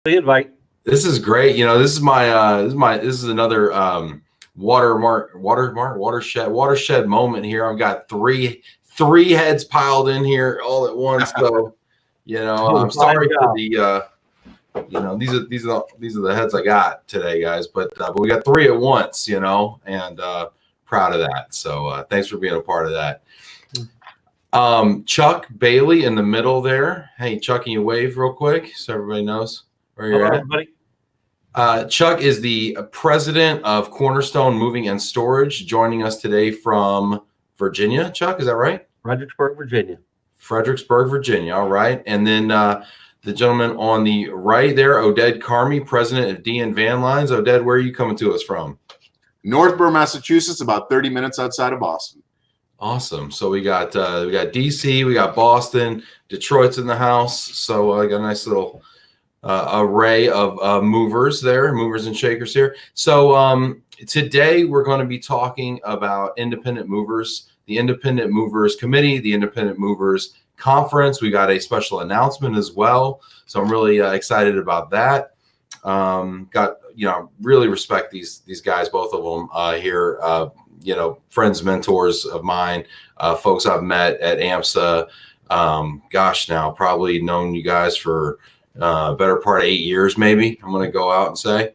The invite. This is great. You know, this is another watershed moment here. I've got three heads piled in here all at once. So, you know, I'm sorry for the these are the heads I got today, guys. But we got three at once, you know, and proud of that. So thanks for being a part of that. Chuck Bailey in the middle there. Hey, Chuck, can you wave real quick so everybody knows where you're at? Everybody. Chuck is the president of Cornerstone Moving and Storage, joining us today from Virginia. Chuck, is that right? Fredericksburg, Virginia. Fredericksburg, Virginia. All right. And then the gentleman on the right there, Oded Carmi, president of D&V Van Lines. Oded, where are you coming to us from? Northborough, Massachusetts, about 30 minutes outside of Boston. Awesome. So we got DC, we got Boston, Detroit's in the house. So I got a nice little array of movers and shakers here. So today we're going to be talking about independent movers, the Independent Movers Committee, the Independent Movers Conference. We got a special announcement as well. So I'm really excited about that. Really respect these guys, both of them here. Friends, mentors of mine, folks I've met at AMSA. Now probably known you guys for better part of 8 years, maybe. I'm going to go out and say.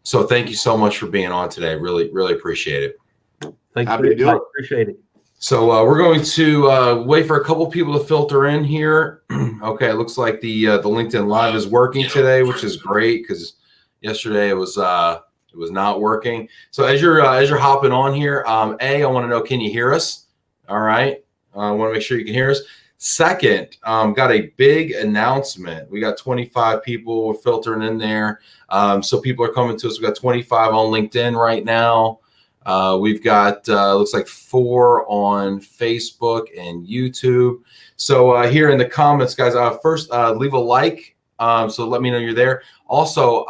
So thank you so much for being on today. Really, really appreciate it. Thanks for the invite. Appreciate it. So we're going to wait for a couple people to filter in here. Okay, it looks like the LinkedIn Live is working today, which is great because yesterday it was not working. So as you're hopping on here, I want to know, can you hear us? All right, I want to make sure you can hear us. Second, got a big announcement. We got 25 people filtering in there. So people are coming to us. We got 25 on LinkedIn right now. We've got looks like 4 on Facebook and YouTube. So here in the comments, guys, first leave a like. So let me know you're there. Also,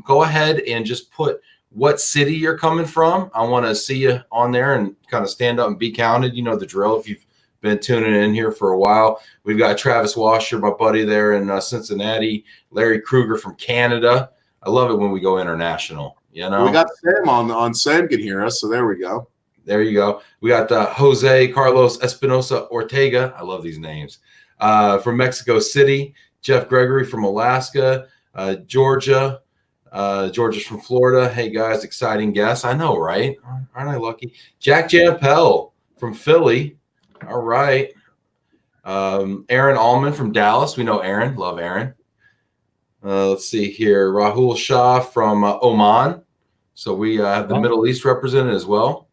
go ahead and just put what city you're coming from. I want to see you on there and kind of stand up and be counted. You know the drill if you've been tuning in here for a while. We've got Travis Washer, my buddy there in Cincinnati. Larry Kruger from Canada. I love it when we go international. You know, we got Sam on. Sam can hear us, so there we go. There you go. We got Jose Carlos Espinosa Ortega. I love these names. From Mexico City. Jeff Gregory from Alaska. Georgia. Georgia's from Florida. Hey guys, exciting guests. I know, right? Aren't I lucky? Jack Jampel from Philly. All right. Aaron Allman from Dallas. We know Aaron. Love Aaron. Let's see here. Rahul Shah from Oman. So we have the Middle East represented as well.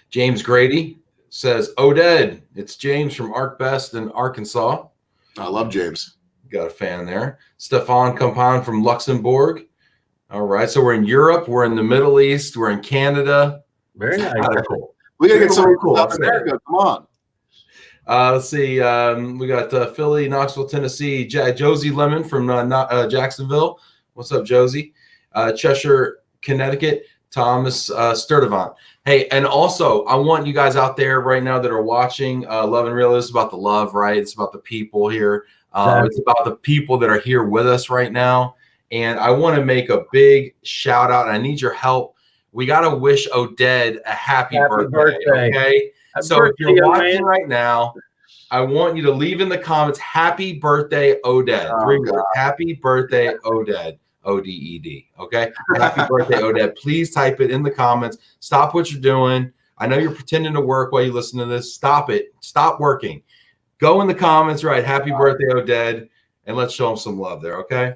James Grady says, Oded. It's James from ArcBest in Arkansas. I love James. Got a fan there. Stefan Campan from Luxembourg. All right. So we're in Europe. We're in the Middle East. We're in Canada. Very nice. Cool. We got to get some cool. South America. Come on. Let's see. We got Philly, Knoxville, Tennessee. Josie Lemon from Jacksonville. What's up, Josie? Cheshire, Connecticut. Thomas Sturdivant. Hey, and also, I want you guys out there right now that are watching Love and Real. It's about the love, right? It's about the people here. It's about the people that are here with us right now. And I want to make a big shout out. And I need your help. We got to wish Oded a happy birthday. Okay. So if you're watching right now, I want you to leave in the comments, happy birthday, Oded. 3 words. Happy birthday, Oded. ODED. Okay. Happy birthday, Oded. Please type it in the comments. Stop what you're doing. I know you're pretending to work while you listen to this. Stop it. Stop working. Go in the comments, right? Happy birthday, Oded. And let's show him some love there. Okay.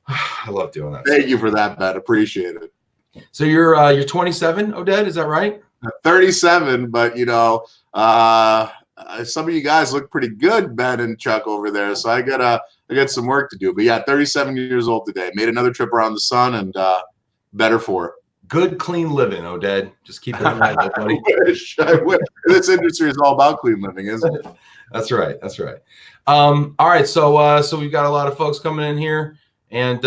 I love doing that. Thank you for that, Ben. Appreciate it. So you're 27, Oded, is that right? 37, but you know, some of you guys look pretty good, Ben and Chuck over there. So I got some work to do. But yeah, 37 years old today. Made another trip around the sun and better for it. Good, clean living, Oded. Just keep it in mind, buddy. I wish. This industry is all about clean living, isn't it? That's right. That's right. All right. So we've got a lot of folks coming in here. And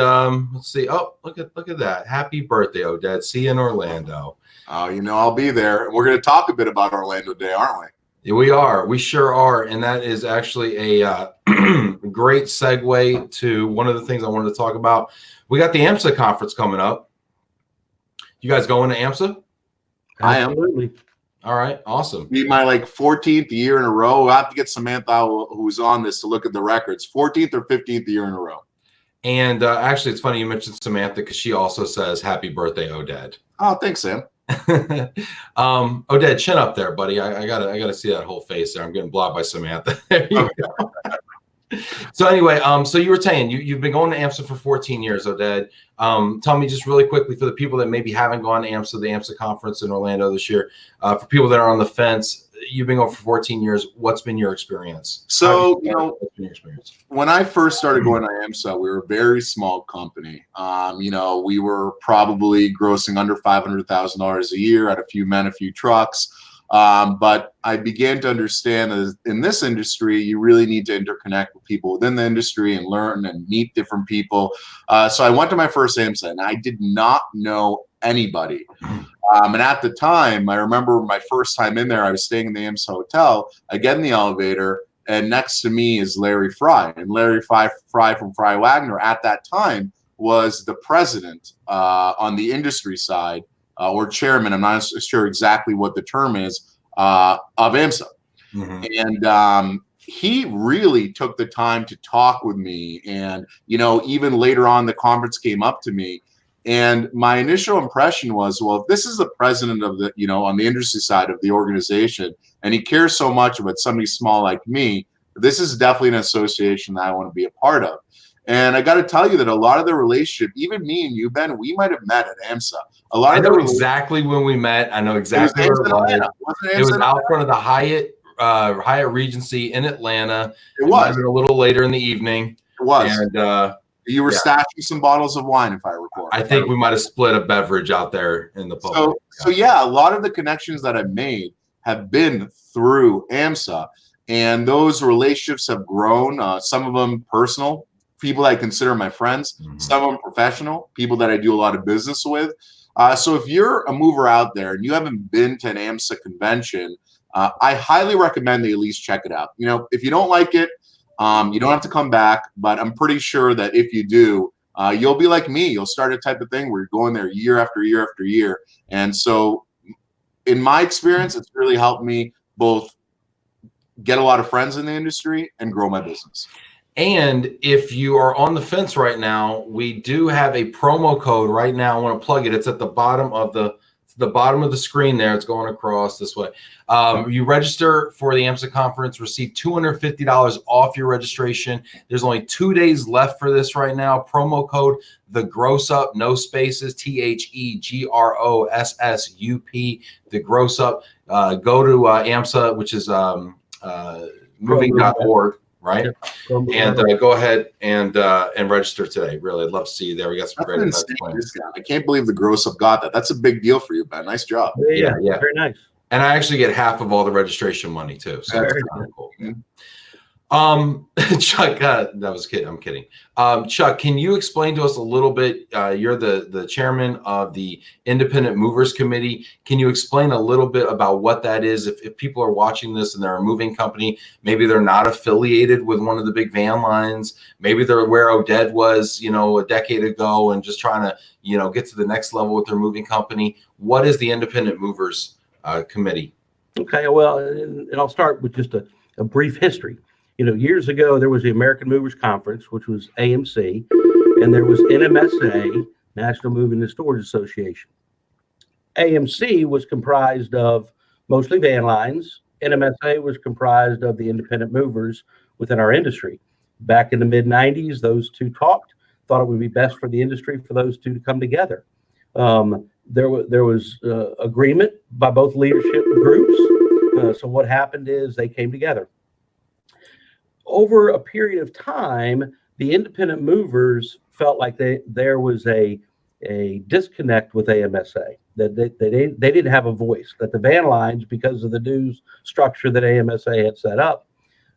let's see. Oh, look at that. Happy birthday, Oded. See you in Orlando. Oh, you know, I'll be there. We're going to talk a bit about Orlando Day, aren't we? Yeah, we sure are. And that is actually a great segue to one of the things I wanted to talk about. We got the AMSA conference coming up. You guys going to AMSA? I am. Absolutely. All right, awesome. Be my 14th year in a row. We'll have to get Samantha, who's on this, to look at the records. 14th or 15th year in a row. And actually, it's funny you mentioned Samantha because she also says happy birthday, Oded. Oh, thanks, Sam. Oded, chin up there, buddy. I gotta see that whole face there. I'm getting blocked by Samantha. There you go. So anyway, so you were saying you've been going to AMSA for 14 years, Oded. Tell me just really quickly, for the people that maybe haven't gone to AMSA, the AMSA conference in Orlando this year, for people that are on the fence, you've been going for 14 years. What's been your experience? So, what's been your experience? When I first started going to AMSA, we were a very small company. We were probably grossing under $500,000 a year, at a few men, a few trucks. But I began to understand that in this industry, you really need to interconnect with people within the industry and learn and meet different people. So I went to my first AMSA, and I did not know anybody. And at the time, I remember my first time in there, I was staying in the AMSA hotel. I get in the elevator, and next to me is Larry Fry. And Larry Fry from Fry Wagner at that time was the president on the industry side, or chairman, I'm not sure exactly what the term is, of AMSA. Mm-hmm. And he really took the time to talk with me. And, even later on, the conference came up to me. And my initial impression was, well, if this is the president of the, on the industry side of the organization, and he cares so much about somebody small like me, this is definitely an association that I want to be a part of. And I got to tell you that a lot of the relationship, even me and you, Ben, we might have met at AMSA. I know exactly when we met. I know exactly where it was. It was out front of the Hyatt Regency in Atlanta. It was a little later in the evening. It was. And you were stashing some bottles of wine, if I recall. I think we might have split a beverage out there in the public. So yeah, a lot of the connections that I've made have been through AMSA, and those relationships have grown. Some of them personal, people that I consider my friends. Mm-hmm. Some of them professional, people that I do a lot of business with. So if you're a mover out there and you haven't been to an AMSA convention, I highly recommend that you at least check it out. If you don't like it, you don't have to come back, but I'm pretty sure that if you do, you'll be like me. You'll start a type of thing where you're going there year after year after year. And so in my experience, it's really helped me both get a lot of friends in the industry and grow my business. And if you are on the fence right now, we do have a promo code right now. I want to plug it. It's at the bottom of the screen there. It's going across this way. You register for the AMSA conference, receive $250 off your registration. There's only 2 days left for this right now. Promo code the Gross Up, no spaces, TheGrossUp, the Gross Up. Go to AMSA, which is moving.org. Right. And go ahead and register today. Really, I'd love to see you there. We got some great events planned. I can't believe the Gross Up got that. That's a big deal for you, Ben. Nice job. Yeah. Very nice. And I actually get half of all the registration money too. So that's kind of cool. Yeah. Chuck, that was kidding. I'm kidding. Chuck, can you explain to us a little bit? You're the chairman of the Independent Movers Committee. Can you explain a little bit about what that is? If people are watching this and they're a moving company, maybe they're not affiliated with one of the big van lines. Maybe they're where Oded was, a decade ago, and just trying to, get to the next level with their moving company. What is the Independent Movers Committee? Okay, well, and I'll start with just a brief history. Years ago, there was the American Movers Conference, which was AMC, and there was NMSA, National Moving and Storage Association. AMC was comprised of mostly van lines. NMSA was comprised of the independent movers within our industry. Back in the mid-'90s, those two talked, thought it would be best for the industry for those two to come together. There was agreement by both leadership groups. So what happened is they came together. Over a period of time, the independent movers felt like there was a disconnect with AMSA, that they didn't have a voice, that the van lines, because of the dues structure that AMSA had set up,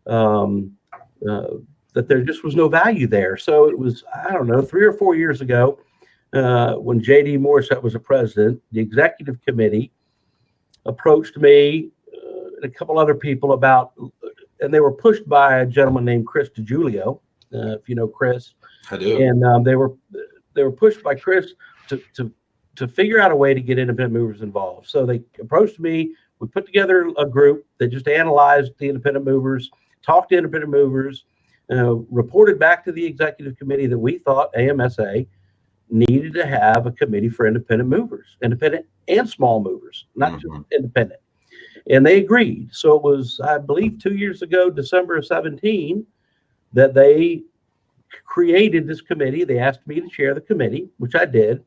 that there just was no value there. So it was, 3 or 4 years ago, when J.D. Morissette was a president, the executive committee approached me a couple other people about, and they were pushed by a gentleman named Chris DiGiulio, if you know Chris. I do. And they were pushed by Chris to figure out a way to get independent movers involved. So they approached me. We put together a group that just analyzed the independent movers, talked to independent movers, reported back to the executive committee that we thought AMSA needed to have a committee for independent movers, independent and small movers, not just independent. And they agreed. So it was, I believe, 2 years ago, December of 17, that they created this committee. They asked me to chair the committee, which I did.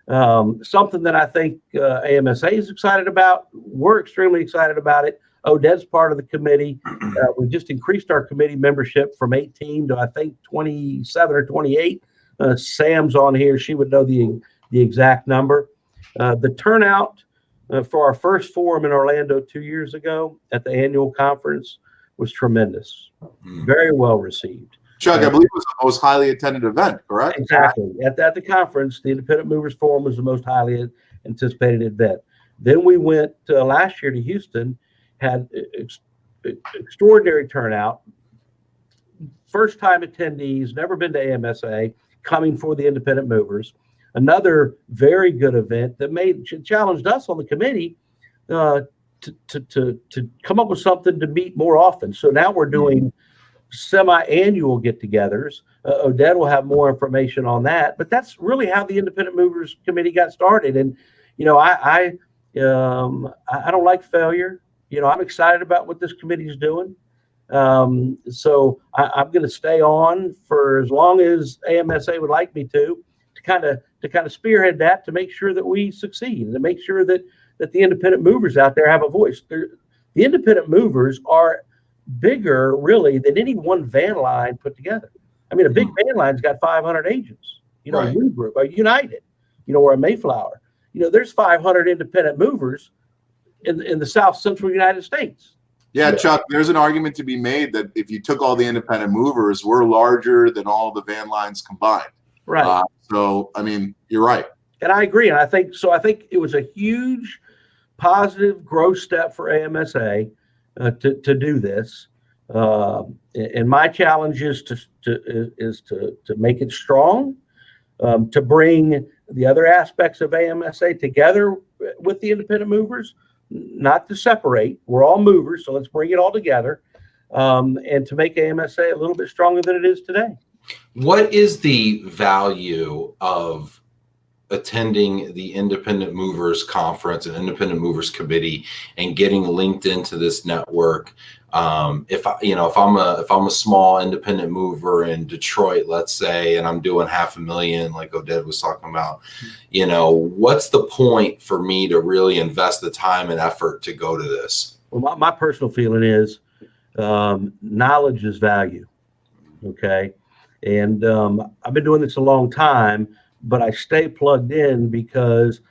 Something that I think AMSA is excited about. We're extremely excited about it. Oded's part of the committee. We just increased our committee membership from 18 to, I think, 27 or 28. Sam's on here. She would know the exact number. The turnout for our first forum in Orlando 2 years ago at the annual conference was tremendous. Very well received. Chuck, I believe it was the most highly attended event, correct? Exactly. At the conference, the Independent Movers Forum was the most highly anticipated event. Then we went last year to Houston, had extraordinary turnout. First time attendees, never been to AMSA, coming for the independent movers. Another very good event that challenged us on the committee to come up with something to meet more often. So now we're doing semi-annual get-togethers. Oded will have more information on that, but that's really how the Independent Movers Committee got started. And you know, I don't like failure. You know, I'm excited about what this committee is doing. So I'm going to stay on for as long as AMSA would like me to kind of spearhead that, to make sure that we succeed and to make sure that the independent movers out there have a voice. The independent movers are bigger, really, than any one van line put together. I mean, a big van line's got 500 agents. You know, Right. a Group, a United, you know, or a Mayflower. You know, there's 500 independent movers in the South Central United States. Yeah, Chuck, there's an argument to be made that if you took all the independent movers, we're larger than all the van lines combined. Right. So, I mean, you're right. And I agree. And I think it was a huge positive growth step for AMSA to do this. And my challenge is to make it strong, to bring the other aspects of AMSA together with the independent movers, not to separate. We're all movers, so let's bring it all together, and to make AMSA a little bit stronger than it is today. What is the value of attending the Independent Movers Conference and Independent Movers Committee and getting linked into this network? If I'm a small independent mover in Detroit, let's say, and I'm doing $500,000, like Oded was talking about, you know, what's the point for me to really invest the time and effort to go to this? Well, my personal feeling is knowledge is value. Okay. And I've been doing this a long time, but I stay plugged in because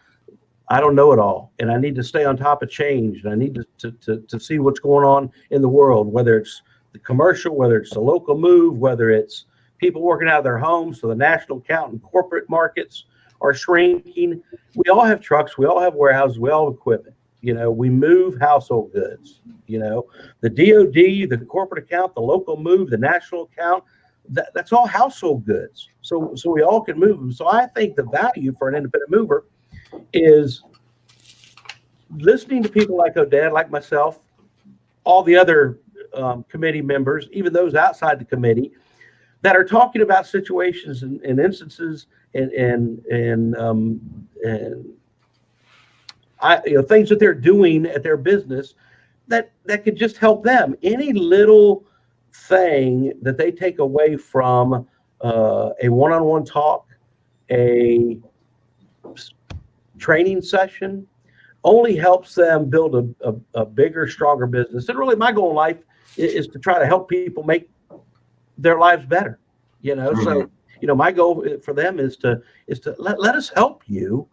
I don't know it all, and I need to stay on top of change, and I need to see what's going on in the world, whether it's the commercial, whether it's the local move, whether it's people working out of their homes. So the national account and corporate markets are shrinking. We all have trucks, we all have warehouses, we all have equipment. You know, we move household goods. You know, the DOD, the corporate account, the local move, the national account. That's all household goods. So we all can move them. So I think the value for an independent mover is listening to people like Oded, like myself, all the other committee members, even those outside the committee, that are talking about situations and instances and things that they're doing at their business that could just help them. Any little thing that they take away from a one-on-one talk, a training session, only helps them build a bigger, stronger business. And really, my goal in life is to try to help people make their lives better. You know, so my goal for them is to let us help you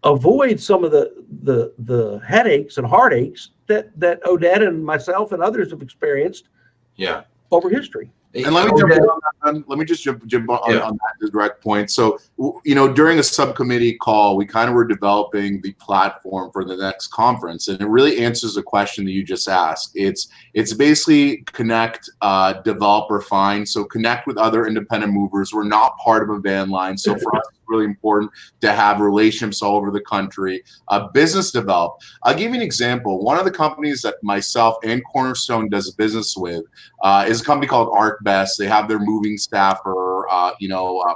avoid some of the headaches and heartaches that Oded and myself and others have experienced. Yeah. Over history. And let me jump in on that. Let me just jump on that direct point. So, during a subcommittee call, we kind of were developing the platform for the next conference, and it really answers the question that you just asked. It's basically connect, develop, refine. So connect with other independent movers. We're not part of a van line, so for us, it's really important to have relationships all over the country. Business develop. I'll give you an example. One of the companies that myself and Cornerstone does business with is a company called ArcBest. They have their moving staffer,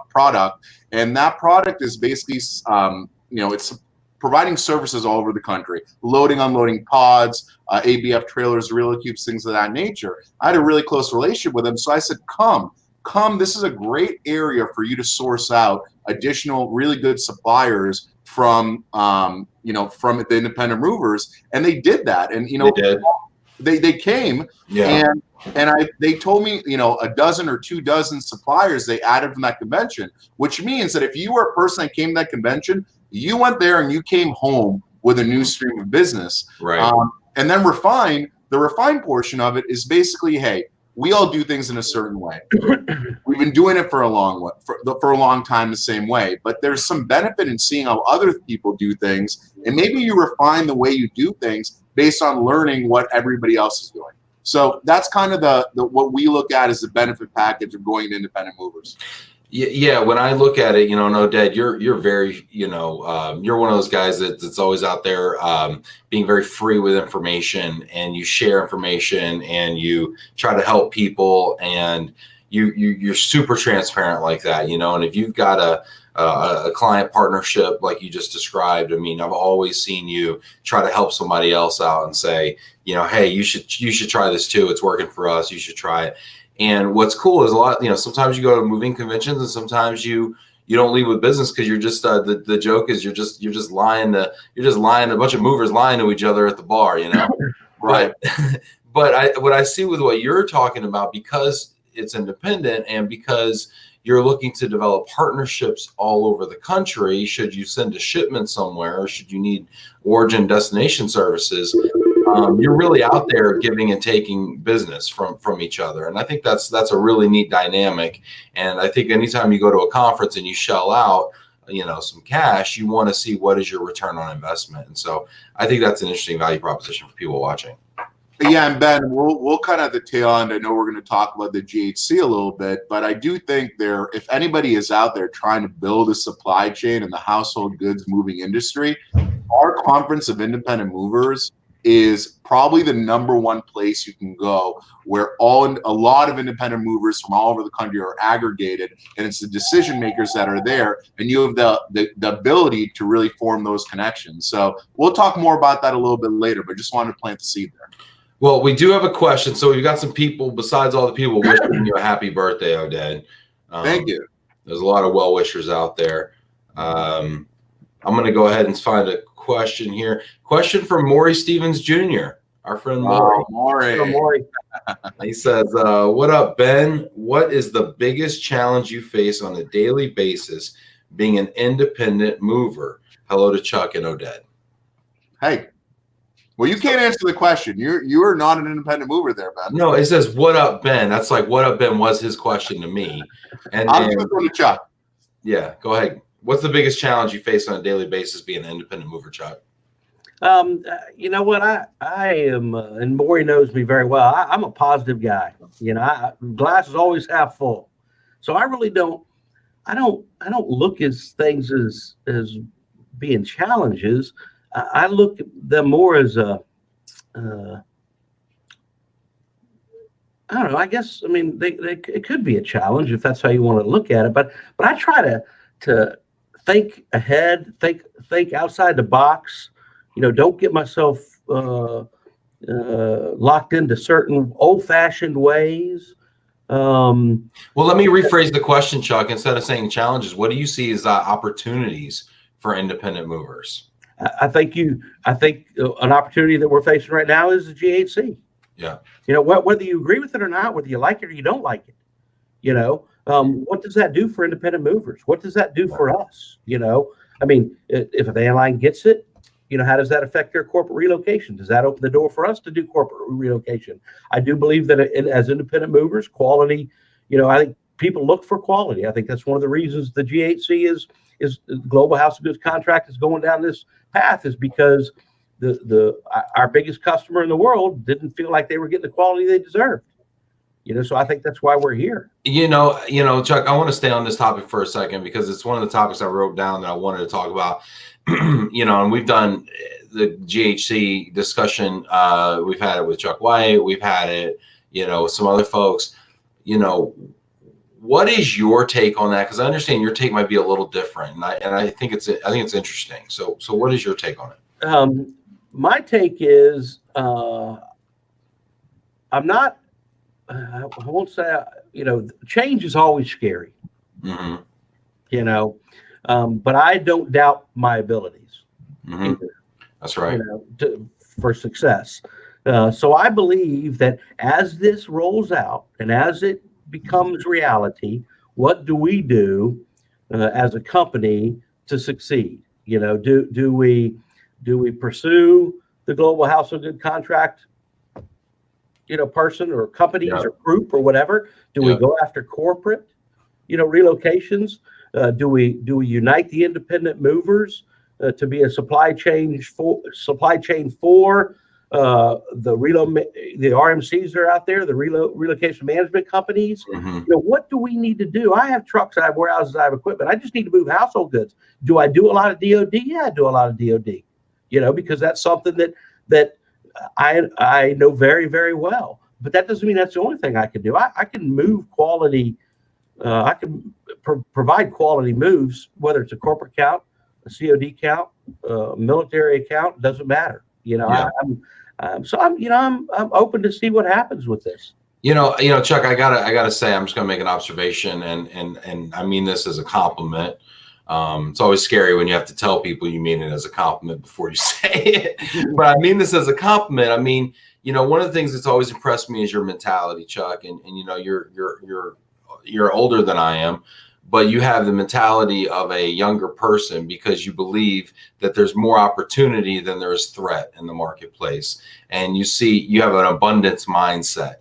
product, and that product is basically, it's providing services all over the country, loading, unloading pods, ABF trailers, real cubes, things of that nature. I had a really close relationship with them, so I said, come. This is a great area for you to source out additional really good suppliers from, from the independent movers, and they did that, and they came, and they told me, a dozen or 2 dozen suppliers they added from that convention, which means that if you were a person that came to that convention, you went there and you came home with a new stream of business. Right. And then the refine portion of it is basically, hey, we all do things in a certain way. We've been doing it for a long time the same way, but there's some benefit in seeing how other people do things, and maybe you refine the way you do things based on learning what everybody else is doing. So that's kind of the what we look at as the benefit package of going to independent movers. Yeah, when I look at it, Oded, you're very, you're one of those guys that's always out there being very free with information, and you share information and you try to help people, and you're super transparent like that, and if you've got a client partnership like you just described, I mean, I've always seen you try to help somebody else out and say, hey, you should try this too. It's working for us. You should try it. And what's cool is sometimes you go to moving conventions, and sometimes you don't leave with business because you're just the joke is you're just lying a bunch of movers lying to each other at the bar, Right. But what I see with what you're talking about, because it's independent and because you're looking to develop partnerships all over the country, should you send a shipment somewhere, or should you need origin destination services, you're really out there giving and taking business from each other. And I think that's a really neat dynamic. And I think anytime you go to a conference and you shell out, some cash, you want to see what is your return on investment. And so I think that's an interesting value proposition for people watching. Yeah, and Ben, we'll kind of at the tail end. I know we're going to talk about the GHC a little bit, but I do think if anybody is out there trying to build a supply chain in the household goods moving industry, our Conference of Independent Movers is probably the #1 place you can go, where a lot of independent movers from all over the country are aggregated, and it's the decision makers that are there, and you have the ability to really form those connections. So we'll talk more about that a little bit later, but just wanted to plant the seed there. Well, we do have a question. So we've got some people, besides all the people wishing you a happy birthday, Oded. Thank you. There's a lot of well-wishers out there. I'm going to go ahead and find a question here. Question from Maury Stevens Jr., our friend Maury. Maury. He says, what up, Ben? What is the biggest challenge you face on a daily basis being an independent mover? Hello to Chuck and Oded. Hey. Well, you can't answer the question. You are not an independent mover there, Ben. No, it says, what up, Ben? That's like, what up, Ben was his question to me. And I'm just going to Chuck. Yeah, go ahead. What's the biggest challenge you face on a daily basis being an independent mover, Chuck? You know what? I am, and Maury knows me very well. I'm a positive guy. Glass is always half full. So I really don't look at things as being challenges. I look at them more as I don't know. I guess, it could be a challenge if that's how you want to look at it. But I try to think ahead, think outside the box. Don't get myself locked into certain old-fashioned ways. Well, let me rephrase the question, Chuck. Instead of saying challenges, what do you see as opportunities for independent movers? I think an opportunity that we're facing right now is the GHC. Yeah. Whether you agree with it or not, whether you like it or you don't like it, what does that do for independent movers? What does that do for us? If a van line gets it, how does that affect their corporate relocation? Does that open the door for us to do corporate relocation? I do believe that as independent movers, quality, I think people look for quality. I think that's one of the reasons the GHC is Global House of Goods contract is going down this path, is because our biggest customer in the world didn't feel like they were getting the quality they deserved. So I think that's why we're here. Chuck, I want to stay on this topic for a second because it's one of the topics I wrote down that I wanted to talk about. And we've done the GHC discussion. We've had it with Chuck White. We've had it, with some other folks. What is your take on that? Because I understand your take might be a little different, and I think it's interesting. So what is your take on it? My take is I'm not. I won't say, change is always scary, Mm-hmm. But I don't doubt my abilities. Mm-hmm. That's right. For success. So I believe that as this rolls out and as it becomes reality, what do we do as a company to succeed? Do we pursue the Global House of Good contract, person or companies or group or whatever? Do we go after corporate, relocations? Do we unite the independent movers to be a supply chain for the RMCs that are out there, the relocation management companies? Mm-hmm. What do we need to do? I have trucks, I have warehouses, I have equipment. I just need to move household goods. Do I do a lot of DoD? Yeah, I do a lot of DoD. Because that's something that I know very, very well. But that doesn't mean that's the only thing I can do. I can move quality. I can provide quality moves, whether it's a corporate account, a COD account, military account, doesn't matter. I'm open to see what happens with this. Chuck, I gotta say, I'm just gonna make an observation, and I mean this as a compliment. It's always scary when you have to tell people you mean it as a compliment before you say it, but I mean this as a compliment. I mean, one of the things that's always impressed me is your mentality, Chuck, and you're older than I am, but you have the mentality of a younger person because you believe that there's more opportunity than there is threat in the marketplace. And you have an abundance mindset,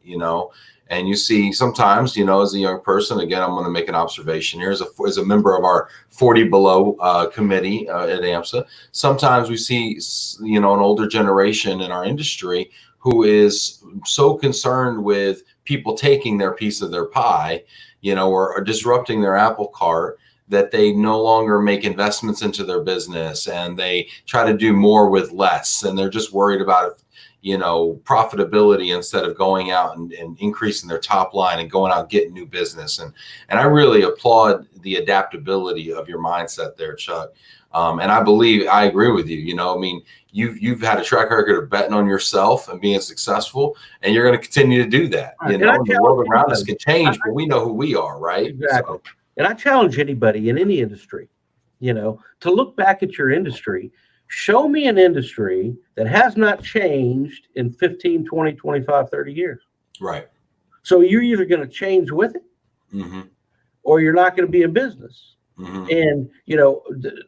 and you see sometimes, as a young person, again, I'm going to make an observation here as a member of our 40 below committee at AMSA. Sometimes we see, an older generation in our industry who is so concerned with people taking their piece of their pie, or disrupting their apple cart, that they no longer make investments into their business and they try to do more with less. And they're just worried about, profitability instead of going out and increasing their top line and going out and getting new business. And I really applaud the adaptability of your mindset there, Chuck. And I agree with you. You've had a track record of betting on yourself and being successful, and you're going to continue to do that. The world around us can change, but we know who we are, right? Exactly. So. And I challenge anybody in any industry, to look back at your industry. Show me an industry that has not changed in 15, 20, 25, 30 years. Right. So you're either going to change with it, mm-hmm. or you're not going to be in business. Mm-hmm. And,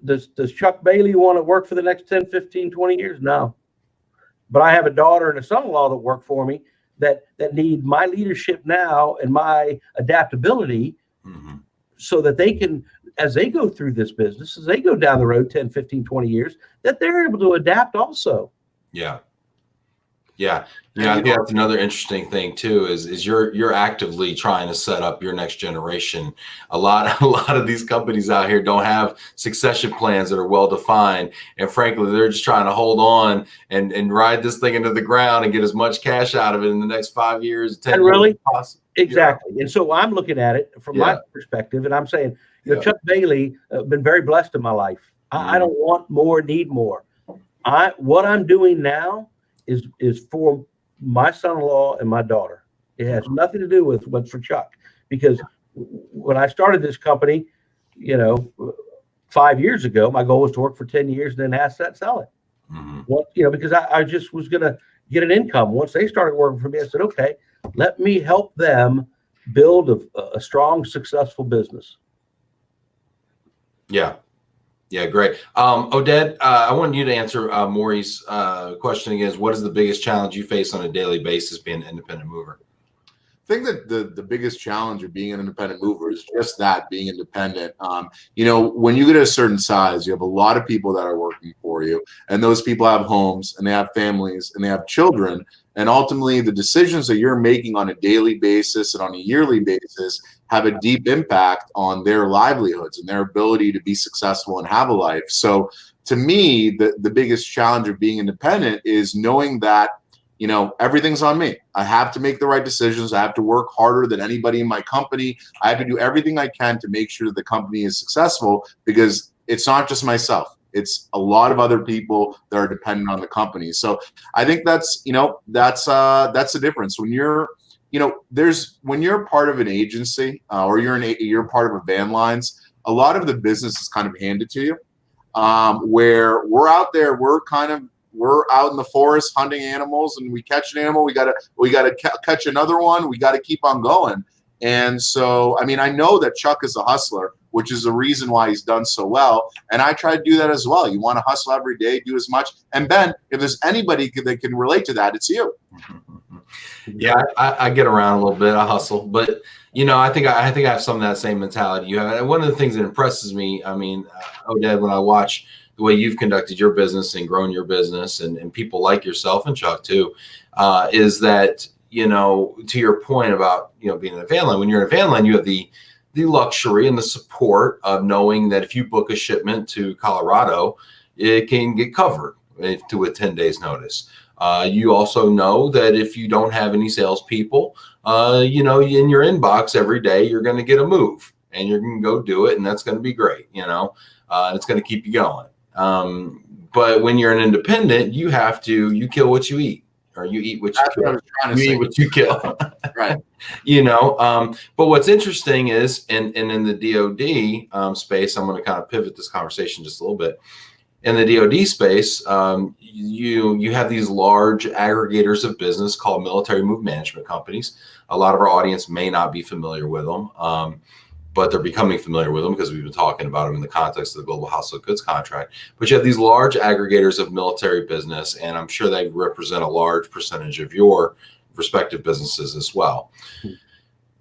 does Chuck Bailey want to work for the next 10, 15, 20 years? No. But I have a daughter and a son-in-law that work for me that need my leadership now and my adaptability, mm-hmm. so that they can, as they go through this business, as they go down the road 10, 15, 20 years, that they're able to adapt also. Yeah. I think that's another interesting thing too, is you're actively trying to set up your next generation. A lot of these companies out here don't have succession plans that are well defined, and frankly, they're just trying to hold on and ride this thing into the ground and get as much cash out of it in the next 5 years, 10 years really possible. Exactly. And so I'm looking at it from my perspective, and I'm saying, Chuck Bailey, been very blessed in my life. I don't want more, need more. What I'm doing now is for my son-in-law and my daughter. It has nothing to do with what's for Chuck, because when I started this company, 5 years ago, my goal was to work for 10 years and then asset sell it. Mm-hmm. Because I just was going to get an income. Once they started working for me, I said, okay, let me help them build a strong, successful business. Yeah. Yeah, great. Oded, I want you to answer Maury's question again. Is what is the biggest challenge you face on a daily basis being an independent mover? I think that the biggest challenge of being an independent mover is just that, being independent. You know, when you get a certain size, you have a lot of people that are working for you, and those people have homes and they have families and they have children. And ultimately, the decisions that you're making on a daily basis and on a yearly basis have a deep impact on their livelihoods and their ability to be successful and have a life. So to me, the biggest challenge of being independent is knowing that, you know, everything's on me. I have to make the right decisions. I have to work harder than anybody in my company. I have to do everything I can to make sure that the company is successful, because it's not just myself. It's a lot of other people that are dependent on the company. So I think that's, you know, that's the difference. When you're, you know, when you're part of an agency or you're part of a van lines, a lot of the business is kind of handed to you, where we're out there, we're out in the forest hunting animals, and we catch an animal, we gotta catch another one, we gotta keep on going. And so, I mean, I know that Chuck is a hustler, which is the reason why he's done so well. And I try to do that as well. You want to hustle every day, do as much. And Ben, if there's anybody that can relate to that, it's you. Yeah, I get around a little bit. I hustle, but you know, I think I have some of that same mentality you have. And one of the things that impresses me, I mean, Oded, when I watch the way you've conducted your business and grown your business, and people like yourself and Chuck too, is that, you know, to your point about, you know, being in a van line, when you're in a van line, you have the luxury and the support of knowing that if you book a shipment to Colorado, it can get covered with 10 days notice. You also know that if you don't have any salespeople, you know, in your inbox every day, you're going to get a move and you're going to go do it. And that's going to be great, you know, and it's going to keep you going. But when you're an independent, you kill what you eat, or you eat what you kill. What I was trying to say. Eat what you kill. Right. You know, but what's interesting is, and in the DoD space, I'm going to kind of pivot this conversation just a little bit. In the DoD space, you have these large aggregators of business called military move management companies. A lot of our audience may not be familiar with them, but they're becoming familiar with them because we've been talking about them in the context of the Global Household Goods contract. But you have these large aggregators of military business, and I'm sure they represent a large percentage of your respective businesses as well.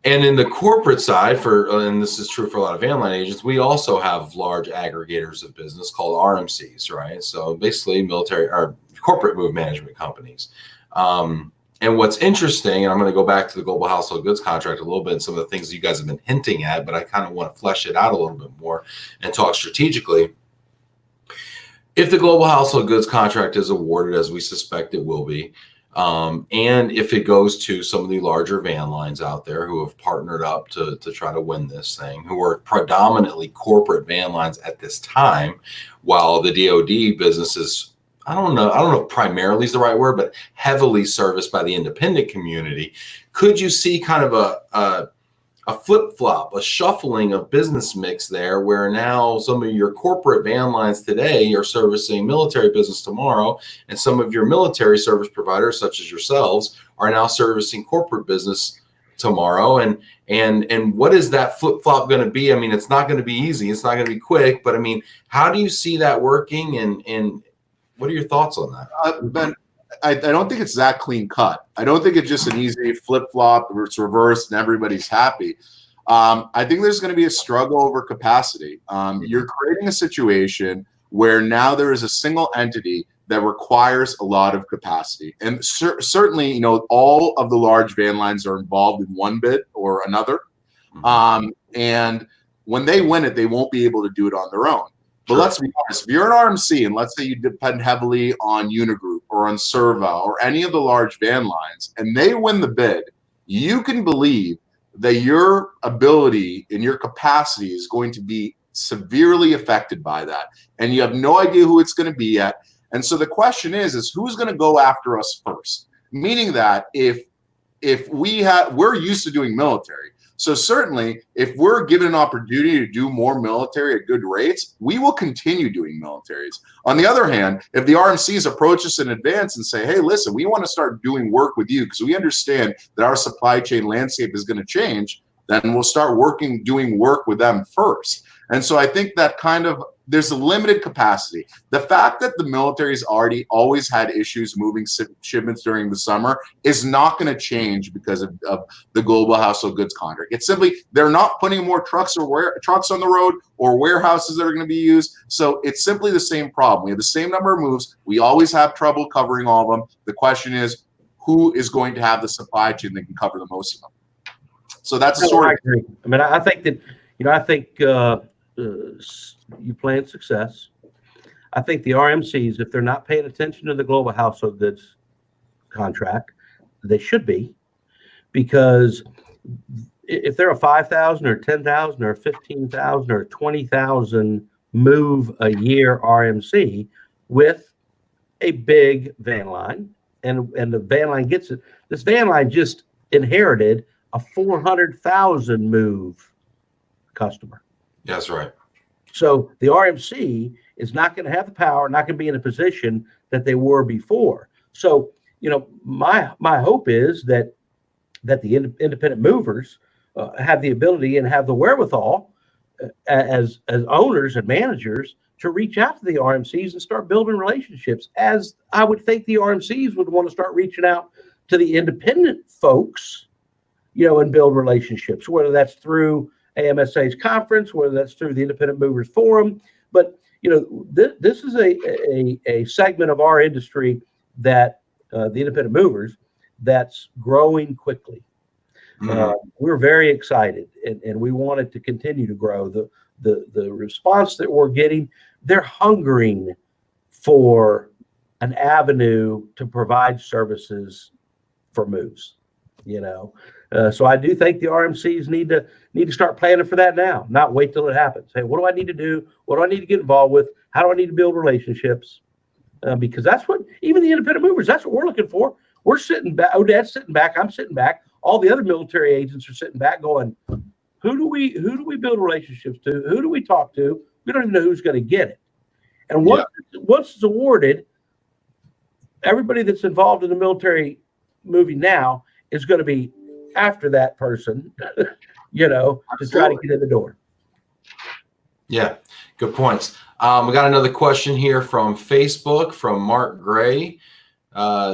And in the corporate side, and this is true for a lot of van line agents, we also have large aggregators of business called RMCs, right? So basically military or corporate move management companies. And what's interesting, and I'm going to go back to the Global Household Goods contract a little bit, and some of the things you guys have been hinting at, but I kind of want to flesh it out a little bit more and talk strategically. If the Global Household Goods contract is awarded, as we suspect it will be, and if it goes to some of the larger van lines out there who have partnered up to try to win this thing, who are predominantly corporate van lines at this time, while the DoD business is, I don't know if primarily is the right word, but heavily serviced by the independent community. Could you see kind of a flip-flop, a shuffling of business mix there, where now some of your corporate van lines today are servicing military business tomorrow, and some of your military service providers, such as yourselves, are now servicing corporate business tomorrow? And what is that flip-flop going to be? I mean, it's not going to be easy. It's not going to be quick, but I mean, how do you see that working? And what are your thoughts on that? Ben, I don't think it's that clean cut. I don't think it's just an easy flip-flop where it's reversed and everybody's happy. I think there's going to be a struggle over capacity. You're creating a situation where now there is a single entity that requires a lot of capacity. And certainly, you know, all of the large van lines are involved in one bid or another. And when they win it, they won't be able to do it on their own. But let's be honest, if you're an RMC and let's say you depend heavily on Unigroup or on Serva or any of the large van lines, and they win the bid, you can believe that your ability and your capacity is going to be severely affected by that. And you have no idea who it's going to be yet. And so the question is who's going to go after us first? Meaning that if we're used to doing military. So certainly, if we're given an opportunity to do more military at good rates, we will continue doing militaries. On the other hand, if the RMCs approach us in advance and say, hey, listen, we want to start doing work with you because we understand that our supply chain landscape is going to change, then we'll start doing work with them first. And so I think that kind of there's a limited capacity. The fact that the military's always had issues moving shipments during the summer is not going to change because of the global household goods contract. It's simply they're not putting more trucks on the road or warehouses that are going to be used. So it's simply the same problem. We have the same number of moves. We always have trouble covering all of them. The question is, who is going to have the supply chain that can cover the most of them? So that's a sort of. I mean, I think that, I think you plan success. I think the RMCs, if they're not paying attention to the global household goods contract, they should be, because if they're a 5,000 or 10,000 or 15,000 or 20,000 move a year RMC with a big van line, and the van line gets it. This van line just inherited a 400,000 move customer. That's right. So the RMC is not going to have the power, not going to be in a position that they were before. So, my hope is that the independent movers have the ability and have the wherewithal as owners and managers to reach out to the RMCs and start building relationships, as I would think the RMCs would want to start reaching out to the independent folks, and build relationships, whether that's through AMSA's conference, whether that's through the Independent Movers Forum. But, this is a segment of our industry that the independent movers, that's growing quickly. We're very excited, and we want it to continue to grow. The response that we're getting, they're hungering for an avenue to provide services for moves, so I do think the RMCs need to start planning for that now, not wait till it happens. Hey, what do I need to do? What do I need to get involved with? How do I need to build relationships? Because that's what even the independent movers, that's what we're looking for. We're sitting back. Oded's sitting back. I'm sitting back. All the other military agents are sitting back going, who do we build relationships to? Who do we talk to? We don't even know who's going to get it. And once it's awarded, everybody that's involved in the military moving now is going to be after that person, to try to get in the door. Yeah, good points. We got another question here from Facebook from Mark Gray.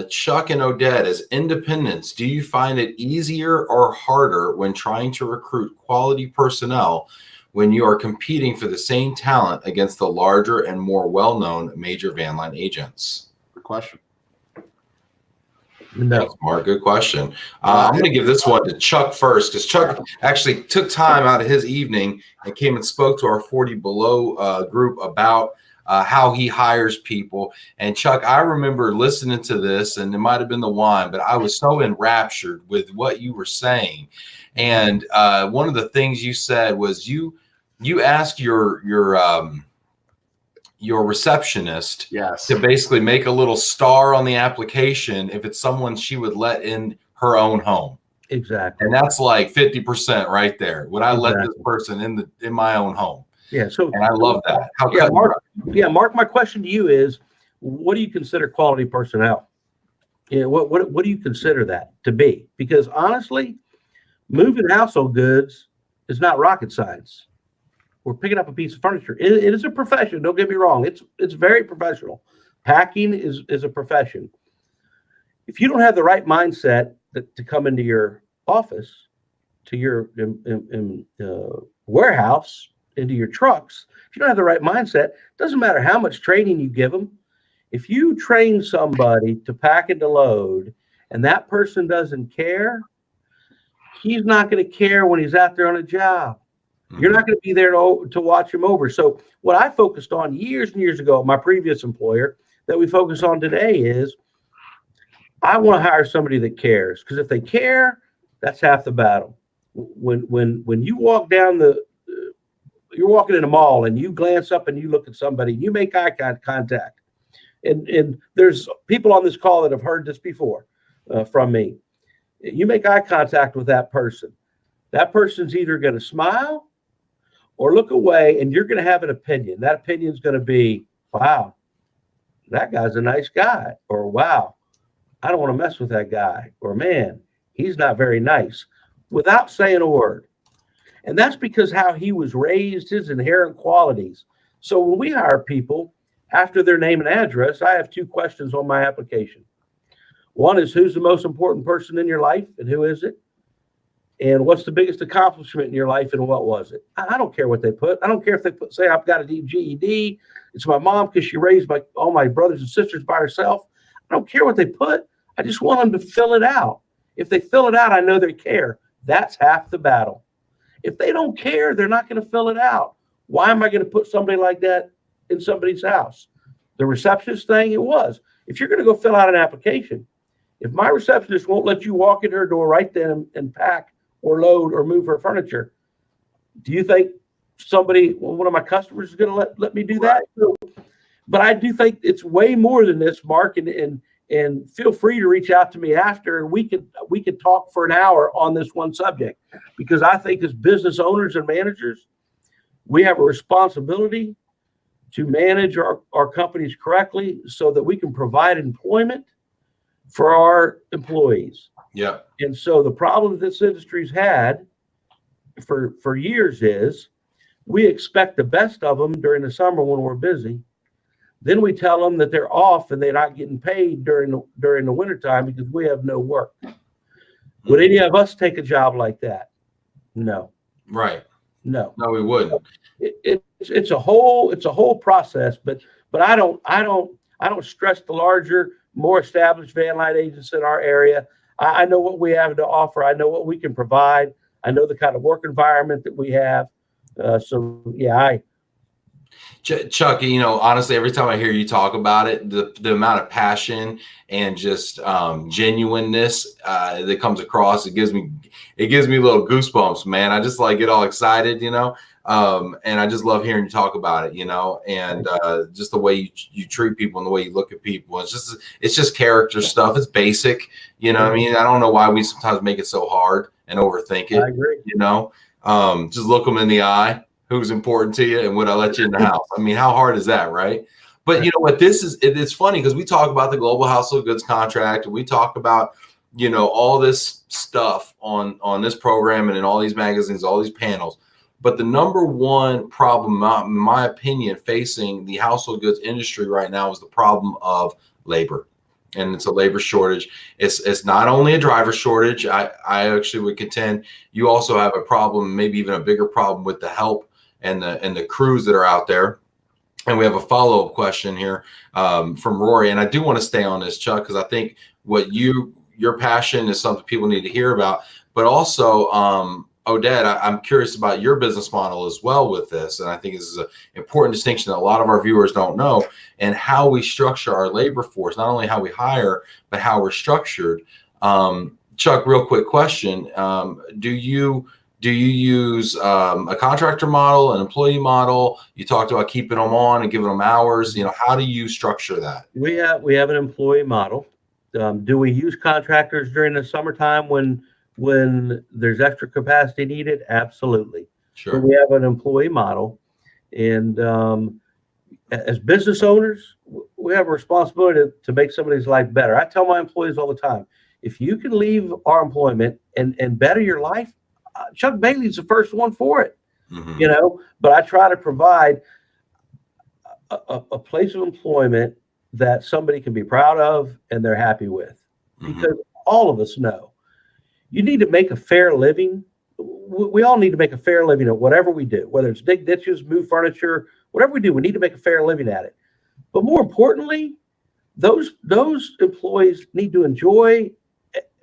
Chuck and Oded, as independents, do you find it easier or harder when trying to recruit quality personnel when you are competing for the same talent against the larger and more well-known major van line agents? Good question. No. Thanks, Mark. Good question. I'm going to give this one to Chuck first, because Chuck actually took time out of his evening and came and spoke to our 40 Below group about how he hires people. And Chuck, I remember listening to this, and it might have been the wine, but I was so enraptured with what you were saying. And one of the things you said was you asked your receptionist to basically make a little star on the application if it's someone she would let in her own home. Exactly. And that's like 50% right there. Would I let this person in my own home? Yeah. So, and I love that. Mark, my question to you is, what do you consider quality personnel? What do you consider that to be? Because honestly, moving household goods is not rocket science. We're picking up a piece of furniture. It is a profession. Don't get me wrong. It's very professional. Packing is a profession. If you don't have the right mindset to come into your office, to your warehouse, into your trucks, if you don't have the right mindset, doesn't matter how much training you give them. If you train somebody to pack and to load, and that person doesn't care, he's not going to care when he's out there on a job. You're not going to be there to watch him over. So what I focused on years and years ago at my previous employer that we focus on today is I want to hire somebody that cares, because if they care, that's half the battle. When you walk down you're walking in a mall and you glance up and you look at somebody and you make eye contact, and there's people on this call that have heard this before from me. You make eye contact with that person. That person's either going to smile or look away, and you're going to have an opinion. That opinion is going to be, wow, that guy's a nice guy, or wow, I don't want to mess with that guy, or man, he's not very nice, without saying a word. And that's because how he was raised, his inherent qualities. So when we hire people, after their name and address, I have 2 questions on my application. One is, who's the most important person in your life and who is it? And what's the biggest accomplishment in your life and what was it? I don't care what they put. I don't care if they say I've got a GED. It's my mom because she raised all my brothers and sisters by herself. I don't care what they put. I just want them to fill it out. If they fill it out, I know they care. That's half the battle. If they don't care, they're not going to fill it out. Why am I going to put somebody like that in somebody's house? The receptionist thing, it was. If you're going to go fill out an application, if my receptionist won't let you walk in her door right then and pack or load or move her furniture, do you think one of my customers is going to let me do that? But I do think it's way more than this, Mark, and feel free to reach out to me after, and we could talk for an hour on this one subject, because I think as business owners and managers, we have a responsibility to manage our companies correctly so that we can provide employment for our employees. Yeah. And so the problem this industry's had for years is we expect the best of them during the summer when we're busy. Then we tell them that they're off and they're not getting paid during the wintertime because we have no work. Would any of us take a job like that? No. Right. No, we wouldn't. It's a whole process, but I don't stress the larger, more established van light agents in our area. I know what we have to offer. I know what we can provide. I know the kind of work environment that we have. So yeah, Chuck, honestly, every time I hear you talk about it, the amount of passion and just genuineness that comes across, it gives me little goosebumps, man. I just get all excited, and I just love hearing you talk about it, and just the way you treat people and the way you look at people. It's just character stuff. It's basic, what I mean? I don't know why we sometimes make it so hard and overthink it. I agree. Just look them in the eye. Who's important to you and would I let you in the house? I mean, how hard is that, right? But you know what, it's funny because we talk about the global household goods contract, and we talk about, all this stuff on this program and in all these magazines, all these panels. But the number one problem, in my opinion, facing the household goods industry right now is the problem of labor. And it's a labor shortage. It's not only a driver shortage. I actually would contend you also have a problem, maybe even a bigger problem with the help and the crews that are out there. And we have a follow-up question here from Rory. And I do want to stay on this, Chuck, because I think your passion is something people need to hear about. But also, Oded, I'm curious about your business model as well with this. And I think this is an important distinction that a lot of our viewers don't know, and how we structure our labor force, not only how we hire, but how we're structured. Chuck, real quick question. Do you use a contractor model, an employee model? You talked about keeping them on and giving them hours. How do you structure that? We have an employee model. Do we use contractors during the summertime when there's extra capacity needed? Absolutely. Sure. But we have an employee model, and as business owners, we have a responsibility to make somebody's life better. I tell my employees all the time, if you can leave our employment and better your life, Chuck Bailey's the first one for it. Mm-hmm. But I try to provide a place of employment that somebody can be proud of and they're happy with. Mm-hmm. Because all of us know you need to make a fair living. We all need to make a fair living at whatever we do, whether it's dig ditches, move furniture, whatever we do, we need to make a fair living at it. But more importantly, those employees need to enjoy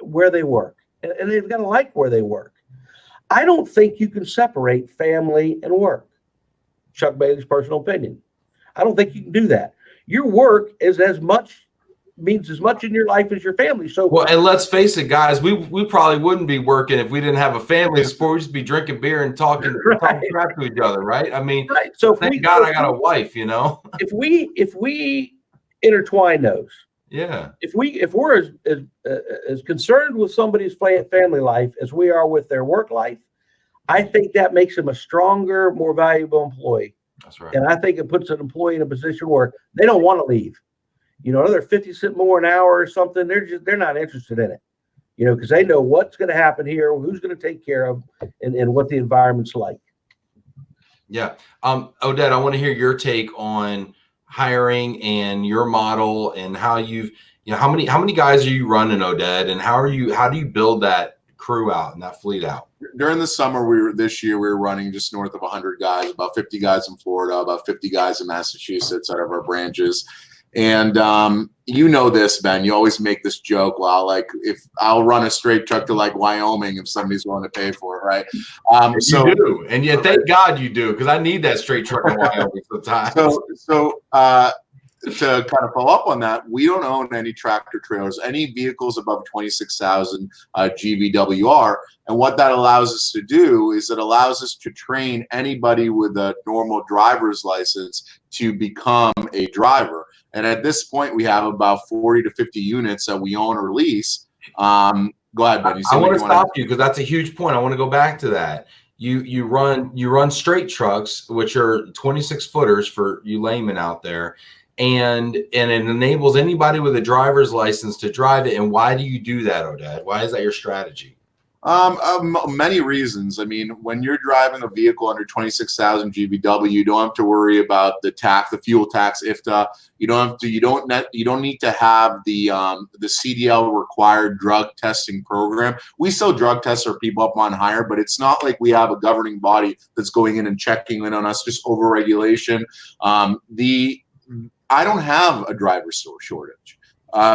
where they work, and they've got to like where they work. I don't think you can separate family and work. Chuck Bailey's personal opinion. I don't think you can do that. Your work is means as much in your life as your family. So well, and let's face it, guys, we probably wouldn't be working if we didn't have a family to support. We'd just be drinking beer and talking crap to each other, right? I mean, right. So thank God I got a wife, If we intertwine those, yeah. If we're as concerned with somebody's family life as we are with their work life, I think that makes them a stronger, more valuable employee. That's right. And I think it puts an employee in a position where they don't want to leave. Another 50 cents more an hour or something, they're not interested in it. Because they know what's going to happen here, who's going to take care of, and what the environment's like. Yeah. Oded, I want to hear your take on hiring and your model and how how many guys are you running, Oded, and how do you build that crew out and that fleet out? During the summer, this year we were running just north of 100 guys, about 50 guys in Florida, about 50 guys in Massachusetts out of our branches. And you know this, Ben, you always make this joke, well, like if I'll run a straight truck to like Wyoming if somebody's willing to pay for it, right? So you do, and yeah, thank God you do, because I need that straight truck in Wyoming sometimes. So to kind of follow up on that, we don't own any tractor trailers, any vehicles above 26,000 GVWR. And what that allows us to do is it allows us to train anybody with a normal driver's license to become a driver. And at this point, we have about 40 to 50 units that we own or lease. Go ahead, Ben. I want to stop you because that's a huge point. I want to go back to that. You run straight trucks, which are 26 footers for you laymen out there. And it enables anybody with a driver's license to drive it. And why do you do that, Oded? Why is that your strategy? Many reasons. I mean, when you're driving a vehicle under 26,000 GVW, you don't have to worry about the tax, the fuel tax, IFTA. You don't need to have the CDL required drug testing program. We still drug test our people up on hire, but it's not like we have a governing body that's going in and checking in on us, just over regulation. I don't have a driver shortage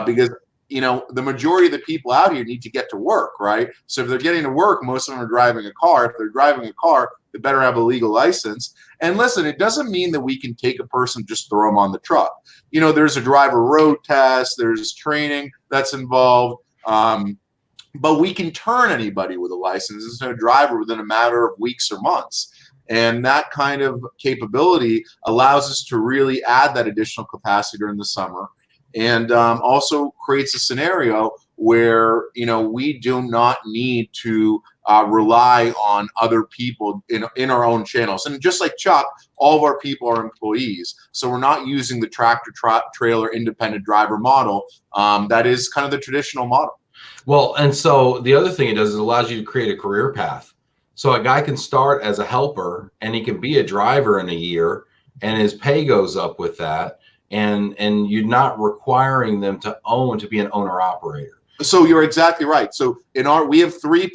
because, you know, the majority of the people out here need to get to work, right? So if they're getting to work, most of them are driving a car. If they're driving a car, they better have a legal license. And listen, it doesn't mean that we can take a person, just throw them on the truck. You know, there's a driver road test, there's training that's involved. But we can turn anybody with a license into a driver within a matter of weeks or months. And that kind of capability allows us to really add that additional capacity during the summer, and also creates a scenario where, you know, we do not need to rely on other people in our own channels. And just like Chuck, all of our people are employees, so we're not using the tractor trailer independent driver model. That is kind of the traditional model. Well, and so the other thing it does is it allows you to create a career path. So a guy can start as a helper and he can be a driver in a year, and his pay goes up with that. And you're not requiring them to be an owner operator. So you're exactly right. So we have three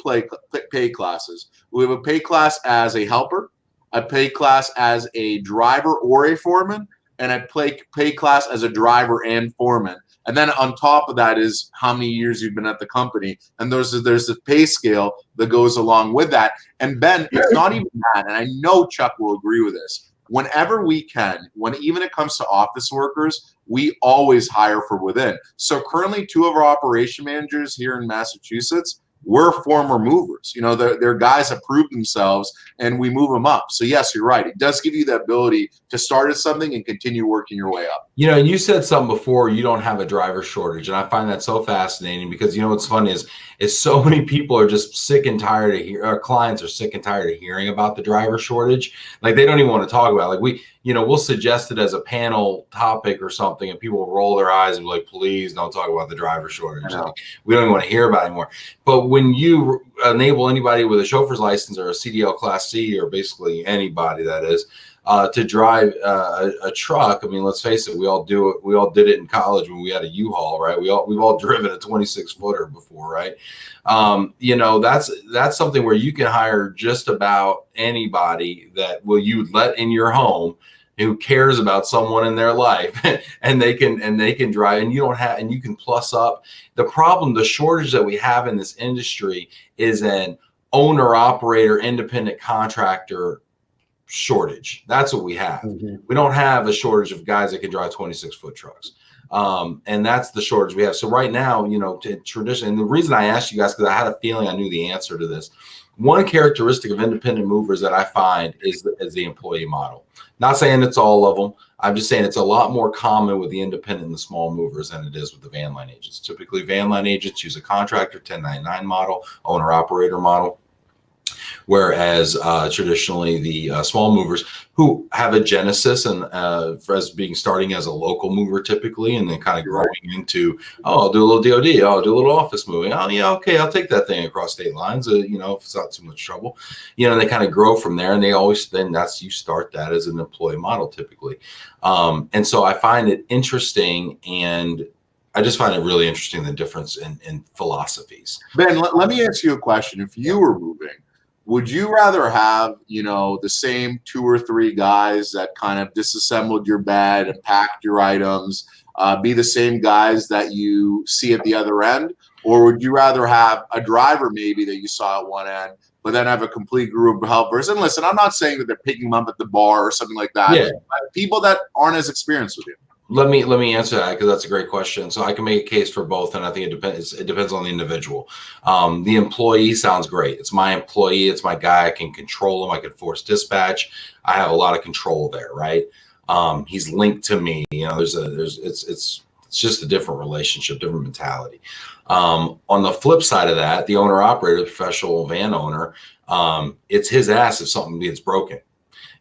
pay classes. We have a pay class as a helper, a pay class as a driver or a foreman, and a pay class as a driver and foreman. And then on top of that is how many years you've been at the company. And there's a pay scale that goes along with that. And Ben, it's not even that. And I know Chuck will agree with this. Whenever we can, even it comes to office workers, we always hire from within. So currently 2 of our operation managers here in Massachusetts, we're former movers. You know, they're guys that prove themselves, and we move them up. So yes, you're right. It does give you the ability to start at something and continue working your way up. You know, and you said something before, you don't have a driver shortage. And I find that so fascinating because, you know, what's funny is so many people are just sick and tired of our clients are sick and tired of hearing about the driver shortage. Like, they don't even want to talk about it. Like, we'll suggest it as a panel topic or something, and people will roll their eyes and be like, please don't talk about the driver shortage. Like, we don't even want to hear about it anymore. But when you enable anybody with a chauffeur's license or a CDL Class C, or basically anybody that is, to drive a truck, I mean, let's face it, we all do it. We all did it in college when we had a U-Haul, right? We've all driven a 26-footer before, right? You know, that's something where you can hire just about anybody that you let in your home who cares about someone in their life, and they can drive, and you can plus up. The shortage that we have in this industry is an owner operator, independent contractor shortage. That's what we have. Mm-hmm. We don't have a shortage of guys that can drive 26-foot trucks. And that's the shortage we have. So right now, you know, tradition, and the reason I asked you guys, because I had a feeling I knew the answer to this. One characteristic of independent movers that I find is the employee model. Not saying it's all of them. I'm just saying it's a lot more common with the independent and the small movers than it is with the van line agents. Typically, van line agents use a contractor 1099 model, owner operator model. Whereas traditionally the small movers who have a genesis and as being starting as a local mover typically, and then kind of growing into, oh, I'll do a little DOD, oh, I'll do a little office moving. Oh yeah, okay, I'll take that thing across state lines. You know, if it's not too much trouble, you know, and they kind of grow from there. And they always, then that's, you start that as an employee model typically. And so I find it interesting, and I just find it really interesting, the difference in philosophies. Ben, let me ask you a question. If you were moving, would you rather have, you know, the same 2 or 3 guys that kind of disassembled your bed and packed your items, be the same guys that you see at the other end? Or would you rather have a driver maybe that you saw at one end, but then have a complete group of helpers? And listen, I'm not saying that they're picking them up at the bar or something like that. Yeah. But people that aren't as experienced with you. Let me answer that, because that's a great question. So I can make a case for both, and I think it depends on the individual. The employee sounds great. It's my employee. It's my guy. I can control him. I can force dispatch. I have a lot of control there, right? He's linked to me. You know, it's just a different relationship, different mentality. On the flip side of that, the owner operator, the professional van owner, it's his ass if something gets broken.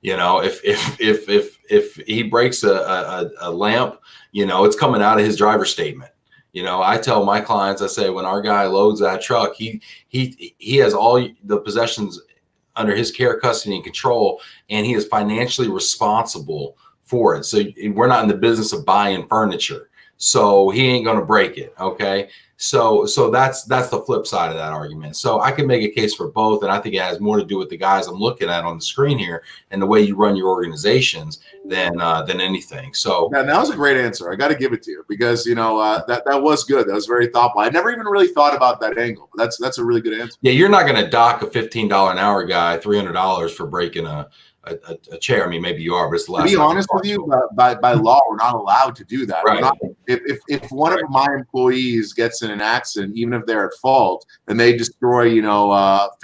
You know, if he breaks a lamp, you know, it's coming out of his driver's statement. You know, I tell my clients, I say, when our guy loads that truck, he has all the possessions under his care, custody, and control, and he is financially responsible for it. So we're not in the business of buying furniture, so he ain't going to break it. Okay. So that's the flip side of that argument. So I can make a case for both, and I think it has more to do with the guys I'm looking at on the screen here and the way you run your organizations than anything. So that was a great answer. I got to give it to you, because, you know, that was good. That was very thoughtful. I never even really thought about that angle. But that's a really good answer. Yeah, you're not going to dock a $15 an hour guy $300 for breaking a chair. I mean, maybe you are, but it's the last. To be honest with you, by law, we're not allowed to do that. Right. If one of my employees gets in an accident, even if they're at fault, and they destroy, you know,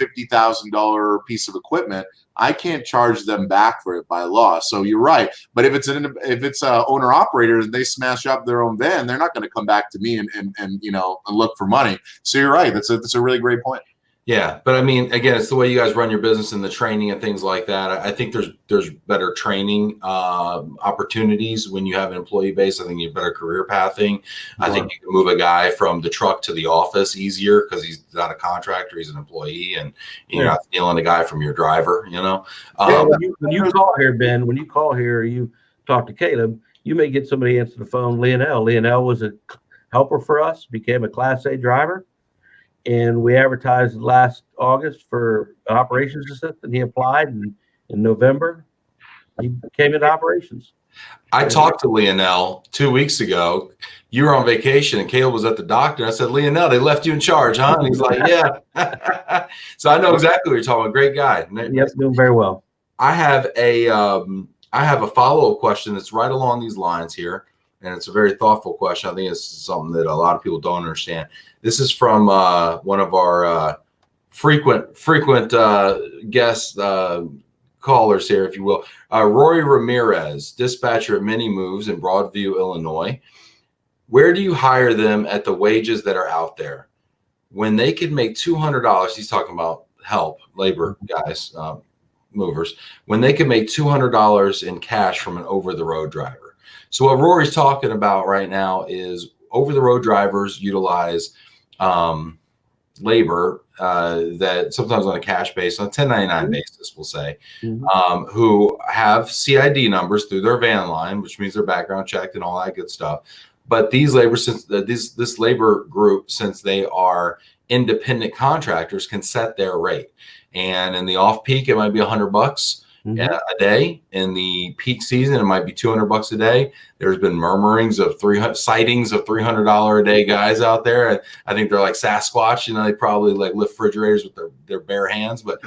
$50,000 piece of equipment, I can't charge them back for it by law. So you're right. But if it's a owner operator and they smash up their own van, they're not going to come back to me and you know, and look for money. So you're right. That's a really great point. Yeah, but I mean, again, it's the way you guys run your business and the training and things like that. I think there's better training opportunities when you have an employee base. I think you have better career pathing. I think you can move a guy from the truck to the office easier because he's not a contractor; he's an employee, and you're not stealing a guy from your driver. You know, when you call here, Ben, when you call here, you talk to Caleb. You may get somebody answer the phone. Leonel was a helper for us, became a Class A driver. And we advertised last August for an operations assistant. He applied, and in November, he came into operations. I talked to Leonel 2 weeks ago. You were on vacation, and Caleb was at the doctor. I said, Leonel, they left you in charge, huh? And he's like, yeah. So I know exactly what you're talking about. Great guy. Yep, doing very well. I have a follow-up question that's right along these lines here, and it's a very thoughtful question. I think it's something that a lot of people don't understand. This is from one of our frequent guest callers here, if you will. Rory Ramirez, dispatcher at Mini Moves in Broadview, Illinois. Where do you hire them at the wages that are out there? When they could make $200, he's talking about help, labor guys, movers, when they can make $200 in cash from an over-the-road driver. So what Rory's talking about right now is over-the-road drivers utilize labor that sometimes on a cash basis, on a 1099 basis, we'll say, who have CID numbers through their van line, which means they're background checked and all that good stuff. But these labor, since this labor group, since they are independent contractors, can set their rate. And in the off peak, it might be $100 a day. In the peak season, it might be $200 a day. There's been murmurings of sightings of $300 a day guys out there. And I think they're like Sasquatch, you know, they probably like lift refrigerators with their bare hands, but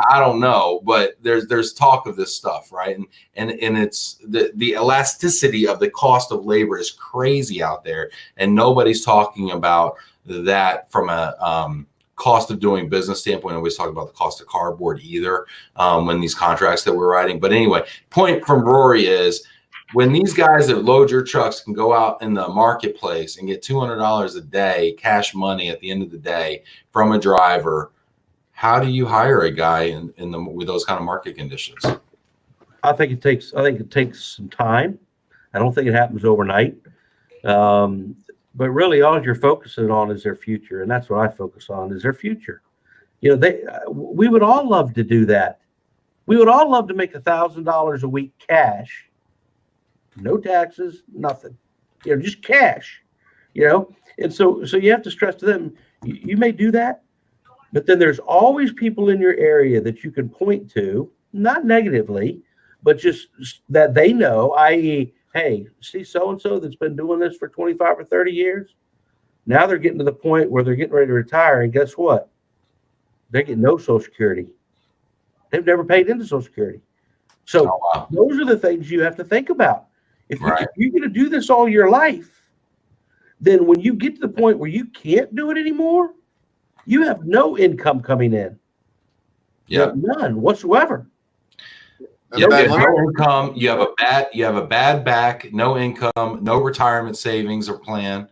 I don't know. But there's talk of this stuff, right? And it's the elasticity of the cost of labor is crazy out there, and nobody's talking about that from a cost of doing business standpoint. I always talk about the cost of cardboard either when these contracts that we're writing. But anyway, point from Rory is when these guys that load your trucks can go out in the marketplace and get $200 a day cash money at the end of the day from a driver, how do you hire a guy with those kind of market conditions? I think it takes some time. I don't think it happens overnight. But really, all you're focusing on is their future, and that's what I focus on, is their future. You know, we would all love to do that. We would all love to make $1,000 a week cash, no taxes, nothing. You know, just cash. You know, and so you have to stress to them, you may do that, but then there's always people in your area that you can point to, not negatively, but just that they know, i.e., hey, see so-and-so that's been doing this for 25 or 30 years? Now they're getting to the point where they're getting ready to retire, and guess what? They're getting no Social Security. They've never paid into Social Security. So those are the things you have to think about. If you're going to do this all your life, then when you get to the point where you can't do it anymore, you have no income coming in. Yeah, none whatsoever. You have no income. You have a bad back, no income, no retirement savings or plan.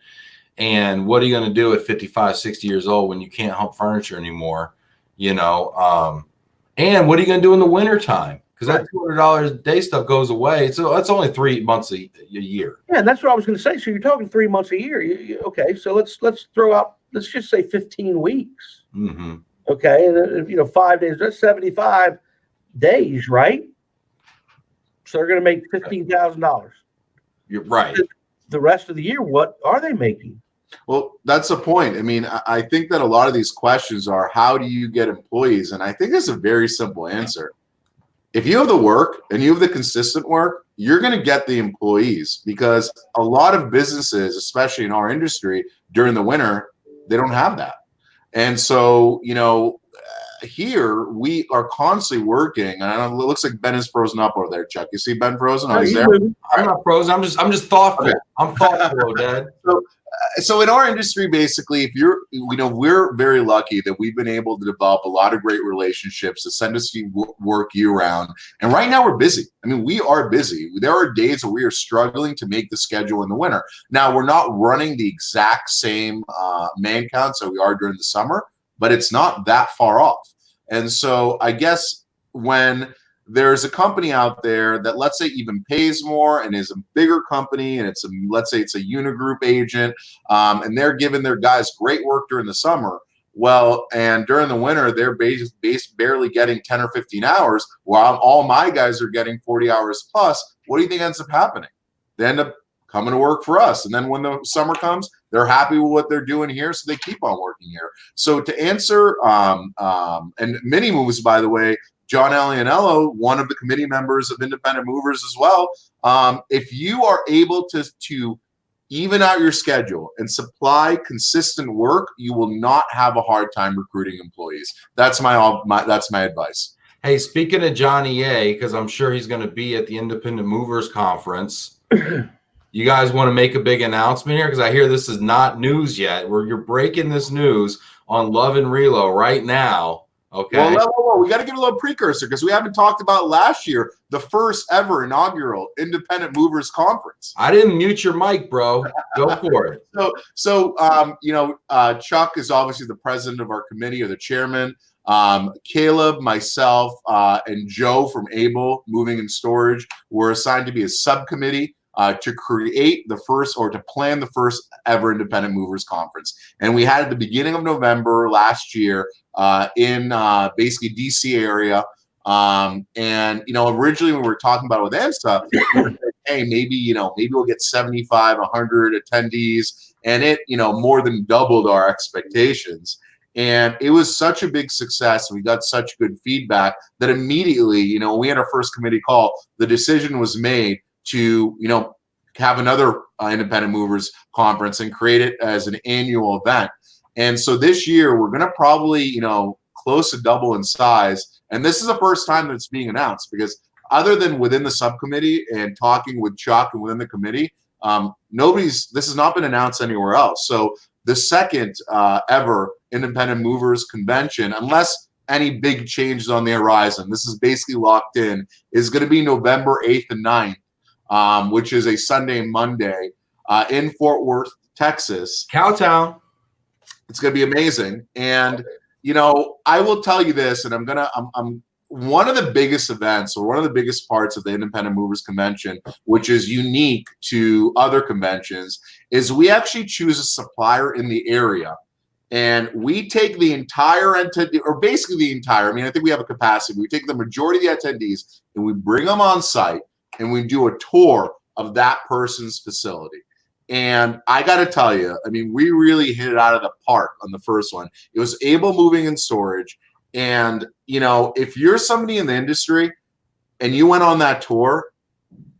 And what are you going to do at 55, 60 years old when you can't hump furniture anymore? You know, and what are you going to do in the wintertime? Because that $200 a day stuff goes away. So that's only 3 months a year. Yeah, and that's what I was going to say. So you're talking 3 months a year. Okay, so let's throw out, let's just say 15 weeks. Mm-hmm. Okay, and you know, 5 days, that's 75 days, right? So they're going to make $15,000. You're right. The rest of the year, what are they making? Well, that's the point. I mean, I think that a lot of these questions are, how do you get employees? And I think it's a very simple answer. If you have the work and you have the consistent work, you're going to get the employees, because a lot of businesses, especially in our industry during the winter, they don't have that. And so, you know, here we are constantly working, and I don't know, it looks like Ben is frozen up over there, Chuck. You see Ben frozen? Oh, he's there. I'm not frozen. I'm just thoughtful. Okay. I'm thoughtful, Dad. So in our industry, basically, if you're, you know, we're very lucky that we've been able to develop a lot of great relationships that send us to work year round. And right now we're busy. I mean, we are busy. There are days where we are struggling to make the schedule in the winter. Now, we're not running the exact same man counts that we are during the summer, but it's not that far off. And so I guess when there's a company out there that, let's say, even pays more and is a bigger company, and it's let's say it's a unigroup agent, and they're giving their guys great work during the summer. Well, and during the winter, they're barely getting 10 or 15 hours, while all my guys are getting 40 hours plus. What do you think ends up happening? They end up coming to work for us. And then when the summer comes, they're happy with what they're doing here, so they keep on working here. So to answer, and Mini Moves, by the way, John Alianello, one of the committee members of Independent Movers as well. If you are able to even out your schedule and supply consistent work, you will not have a hard time recruiting employees. That's my advice. Hey, speaking of Johnny A, because I'm sure he's going to be at the Independent Movers Conference, you guys want to make a big announcement here? Because I hear this is not news yet. You're breaking this news on Love and Relo right now. Okay. Well, we got to give a little precursor, because we haven't talked about last year, the first ever inaugural Independent Movers Conference. I didn't mute your mic, bro. Go for it. So you know, Chuck is obviously the president of our committee, or the chairman. Caleb, myself, and Joe from Able Moving and Storage were assigned to be a subcommittee to create the first, or to plan the first ever Independent Movers Conference. And we had at the beginning of November last year in basically DC area. And, you know, originally when we were talking about it with AMSA, we were like, hey, maybe we'll get 75, 100 attendees. And it, you know, more than doubled our expectations. And it was such a big success. We got such good feedback that immediately, you know, we had our first committee call, the decision was made to, you know, have another Independent Movers Conference and create it as an annual event. And so this year we're going to probably, you know, close to double in size. And this is the first time that it's being announced, because other than within the subcommittee and talking with Chuck and within the committee, this has not been announced anywhere else. So the second ever Independent Movers Convention, unless any big changes on the horizon, this is basically locked in, is going to be November 8th and 9th, which is a Sunday and Monday in Fort Worth, Texas. Cowtown. It's going to be amazing. And you know, I will tell you this, and I'm one of the biggest events, or one of the biggest parts of the Independent Movers Convention, which is unique to other conventions, is we actually choose a supplier in the area. And we take the entire entity, or basically the entire, I mean, I think we have a capacity. We take the majority of the attendees and we bring them on site and we do a tour of that person's facility. And I got to tell you, I mean, we really hit it out of the park on the first one. It was Able Moving and Storage. And, you know, if you're somebody in the industry and you went on that tour,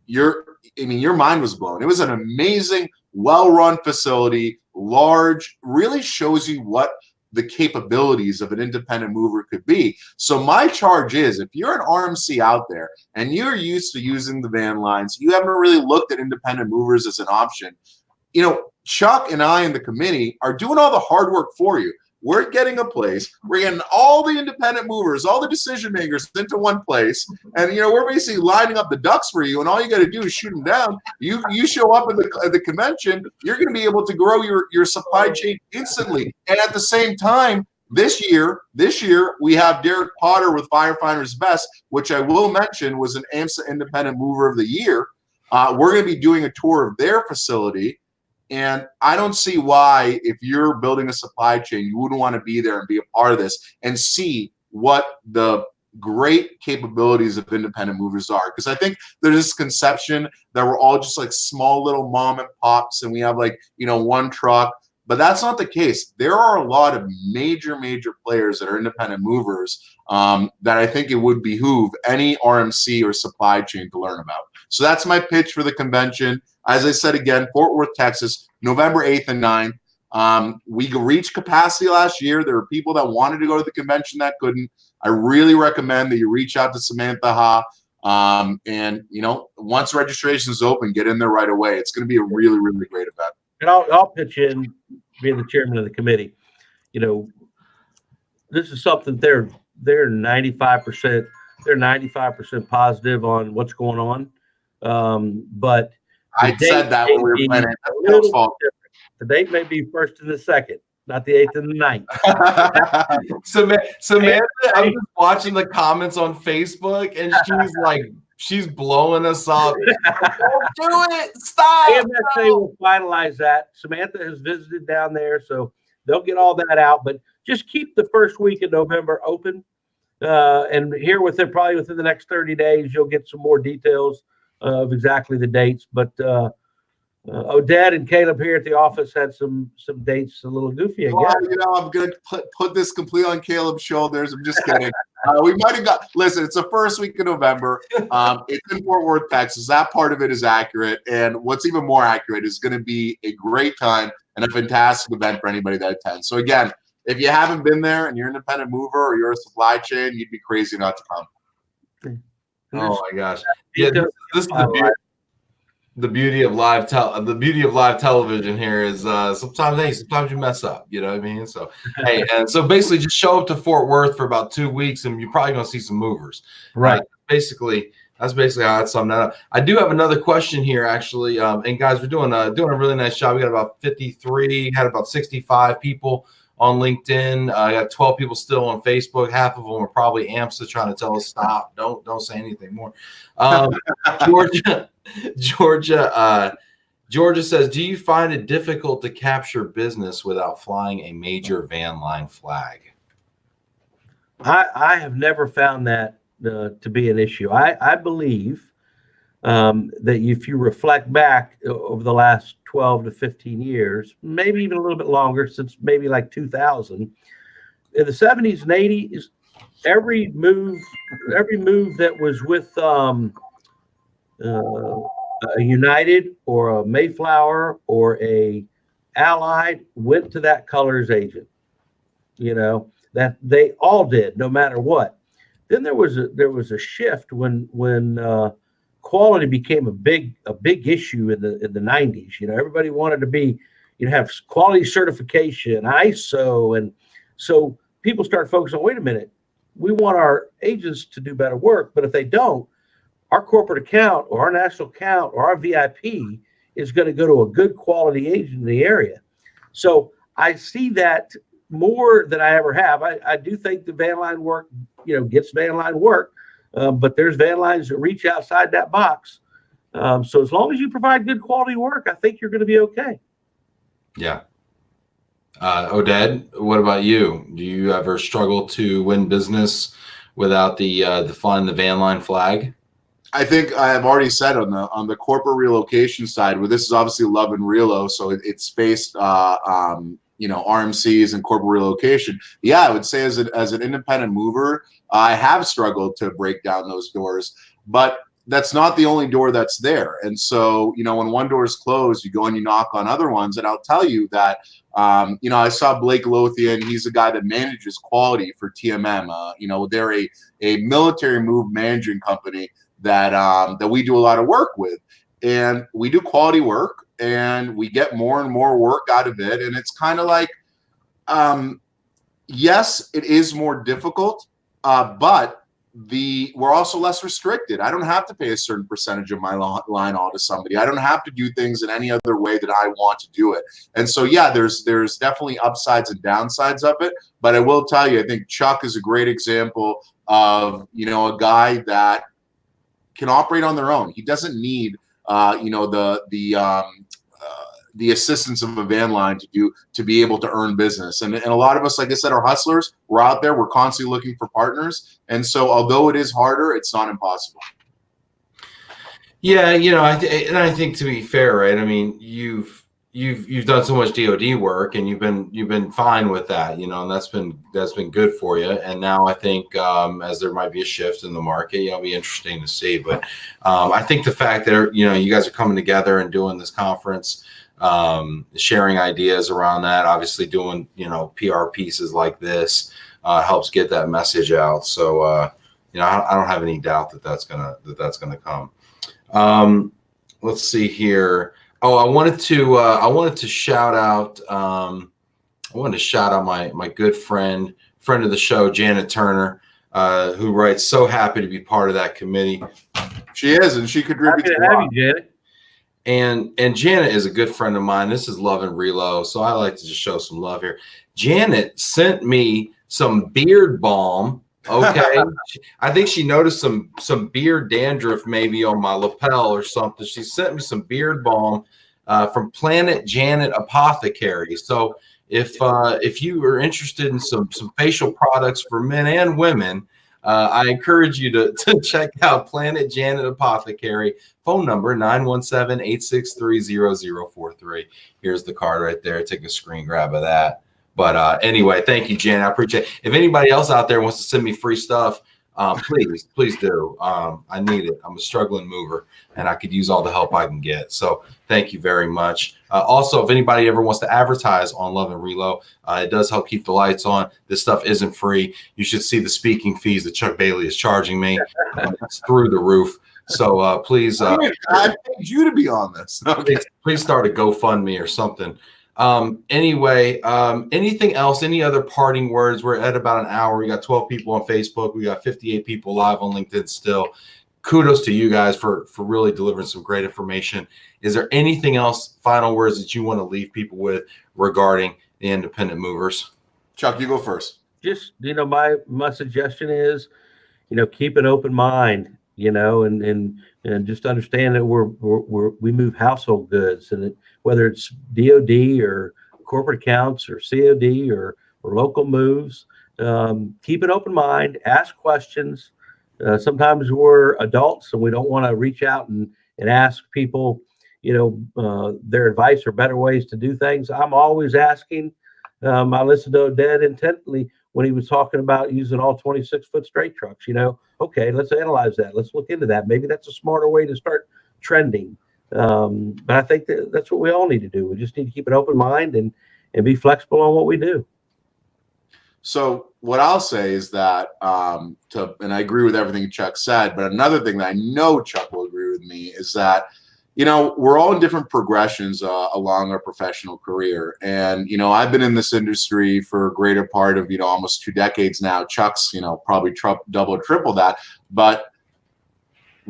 your mind was blown. It was an amazing, well-run facility, large, really shows you what the capabilities of an independent mover could be. So my charge is, if you're an RMC out there and you're used to using the van lines, you haven't really looked at independent movers as an option, you know, Chuck and I and the committee are doing all the hard work for you. We're getting a place. We're getting all the independent movers, all the decision makers into one place, and you know we're basically lining up the ducks for you. And all you got to do is shoot them down. You show up at the convention, you're going to be able to grow your supply chain instantly. And at the same time, this year we have Derek Potter with Firefighters Best, which I will mention was an AMSA Independent Mover of the Year. We're going to be doing a tour of their facility. And I don't see why, if you're building a supply chain, you wouldn't want to be there and be a part of this and see what the great capabilities of independent movers are. Because I think there's this conception that we're all just like small little mom and pops and we have like, you know, one truck. But that's not the case. There are a lot of major players that are independent movers that I think it would behoove any RMC or supply chain to learn about. So that's my pitch for the convention. As I said again, Fort Worth, Texas, November 8th and 9th. We reached capacity last year. There were people that wanted to go to the convention that couldn't. I really recommend that you reach out to Samantha Ha. And, you know, once registration is open, get in there right away. It's going to be a really great event. And I'll pitch in, being the chairman of the committee. You know, this is something they're 95% positive on what's going on. But I said that when we were planning. The date may be 1st and the 2nd, not the 8th and the 9th. Samantha, I'm just watching the comments on Facebook, and she's like, she's blowing us up. Don't do it. Stop. AMSA will finalize that. Samantha has visited down there, so they'll get all that out. But just keep the first week of November open. And here probably within the next 30 days, you'll get some more details of exactly the dates. But Oded and Caleb here at the office had some dates a little goofy again. Well, you know, I'm going to put this completely on Caleb's shoulders. I'm just kidding. We might have listen, it's the first week of November. It's in Fort Worth, Texas. That part of it is accurate. And what's even more accurate is going to be a great time and a fantastic event for anybody that attends. So again, if you haven't been there and you're an independent mover or you're a supply chain, you'd be crazy not to come. Oh my gosh! Yeah, this is the beauty of live television here is sometimes you mess up. You know what I mean? So hey, and so basically just show up to Fort Worth for about 2 weeks, and you're probably gonna see some movers. Right. That's basically how I'd sum that up. I do have another question here, actually. And guys, we're doing a really nice job. We got about 53, had about 65 people on LinkedIn. I got 12 people still on Facebook. Half of them are probably AMSA trying to tell us stop. Don't say anything more. Georgia says, do you find it difficult to capture business without flying a major van line flag? I have never found that to be an issue. I believe that if you reflect back over the last 12 to 15 years, maybe even a little bit longer, since maybe like 2000, in the 70s and 80s, every move that was with a United or a Mayflower or a Allied went to that colors agent. You know, that they all did, no matter what. Then there was a shift when quality became a big issue in the 90s. You know, everybody wanted to be, have quality certification, ISO, and so people start focusing on, wait a minute, we want our agents to do better work, but if they don't, our corporate account or our national account or our VIP is going to go to a good quality agent in the area. So I see that more than I ever have. I do think the van line work, gets van line work, but there's van lines that reach outside that box. So as long as you provide good quality work, I think you're going to be okay. Yeah. Oded, what about you? Do you ever struggle to win business without the flying the van line flag? I think I have already said on the corporate relocation side, where this is obviously Love and Relo, so it's faced RMCs and corporate relocation. Yeah, I would say as an independent mover, I have struggled to break down those doors, but that's not the only door that's there. And so, when one door is closed, you go and you knock on other ones. And I'll tell you that, I saw Blake Lothian. He's a guy that manages quality for TMM. They're a military move managing company that we do a lot of work with. And we do quality work and we get more and more work out of it. And it's kind of like, yes, it is more difficult, but we're also less restricted. I don't have to pay a certain percentage of my line all to somebody. I don't have to do things in any other way that I want to do it. And so, yeah, there's definitely upsides and downsides of it. But I will tell you, I think Chuck is a great example of, a guy that can operate on their own. He doesn't need, the assistance of a van line to be able to earn business. And a lot of us, like I said, are hustlers. We're out there. We're constantly looking for partners. And so although it is harder, it's not impossible. Yeah, I think to be fair, right? I mean, you've done so much DoD work, and you've been fine with that, and that's been good for you. And now I think as there might be a shift in the market, it'll be interesting to see. But I think the fact that you guys are coming together and doing this conference, sharing ideas around that, obviously doing PR pieces like this helps get that message out. So I don't have any doubt that that's gonna come. Let's see here. Oh, I wanted to shout out my good friend of the show, Janet Turner, who writes, "So happy to be part of that committee." She is, and she contributes. Happy to have you, Janet. And Janet is a good friend of mine. This is Love and Relo, so I like to just show some love here. Janet sent me some beard balm. Okay, I think she noticed some beard dandruff maybe on my lapel or something. She sent me some beard balm from Planet Janet Apothecary. So if you are interested in some facial products for men and women, I encourage you to check out Planet Janet Apothecary. Phone number 917-863-0043. Here's the card right there. Take a screen grab of that. But anyway, thank you, Janet. I appreciate it. If anybody else out there wants to send me free stuff, please do. I need it. I'm a struggling mover, and I could use all the help I can get. So thank you very much. Also, if anybody ever wants to advertise on Love and Relo, it does help keep the lights on. This stuff isn't free. You should see the speaking fees that Chuck Bailey is charging me. It's through the roof. So please. I paid you to be on this. Okay. Please start a GoFundMe or something. Anyway, anything else? Any other parting words? We're at about an hour. We got 12 people on Facebook. We got 58 people live on LinkedIn still. Kudos to you guys for really delivering some great information. Is there anything else, final words that you want to leave people with regarding the independent movers? Chuck, you go first. Just, my suggestion is, keep an open mind, and just understand that we move household goods, and whether it's DoD or corporate accounts or COD or local moves, keep an open mind, ask questions. Sometimes we're adults and we don't want to reach out and ask people, their advice or better ways to do things. I'm always asking. I listened to Oded intently when he was talking about using all 26-foot straight trucks. Okay, let's analyze that. Let's look into that. Maybe that's a smarter way to start trending. But I think that's what we all need to do. We just need to keep an open mind and be flexible on what we do. So what I'll say is that, and I agree with everything Chuck said, but another thing that I know Chuck will agree with me is that, we're all in different progressions along our professional career. And, I've been in this industry for a greater part of, almost 2 decades now. Chuck's, probably double, triple that. But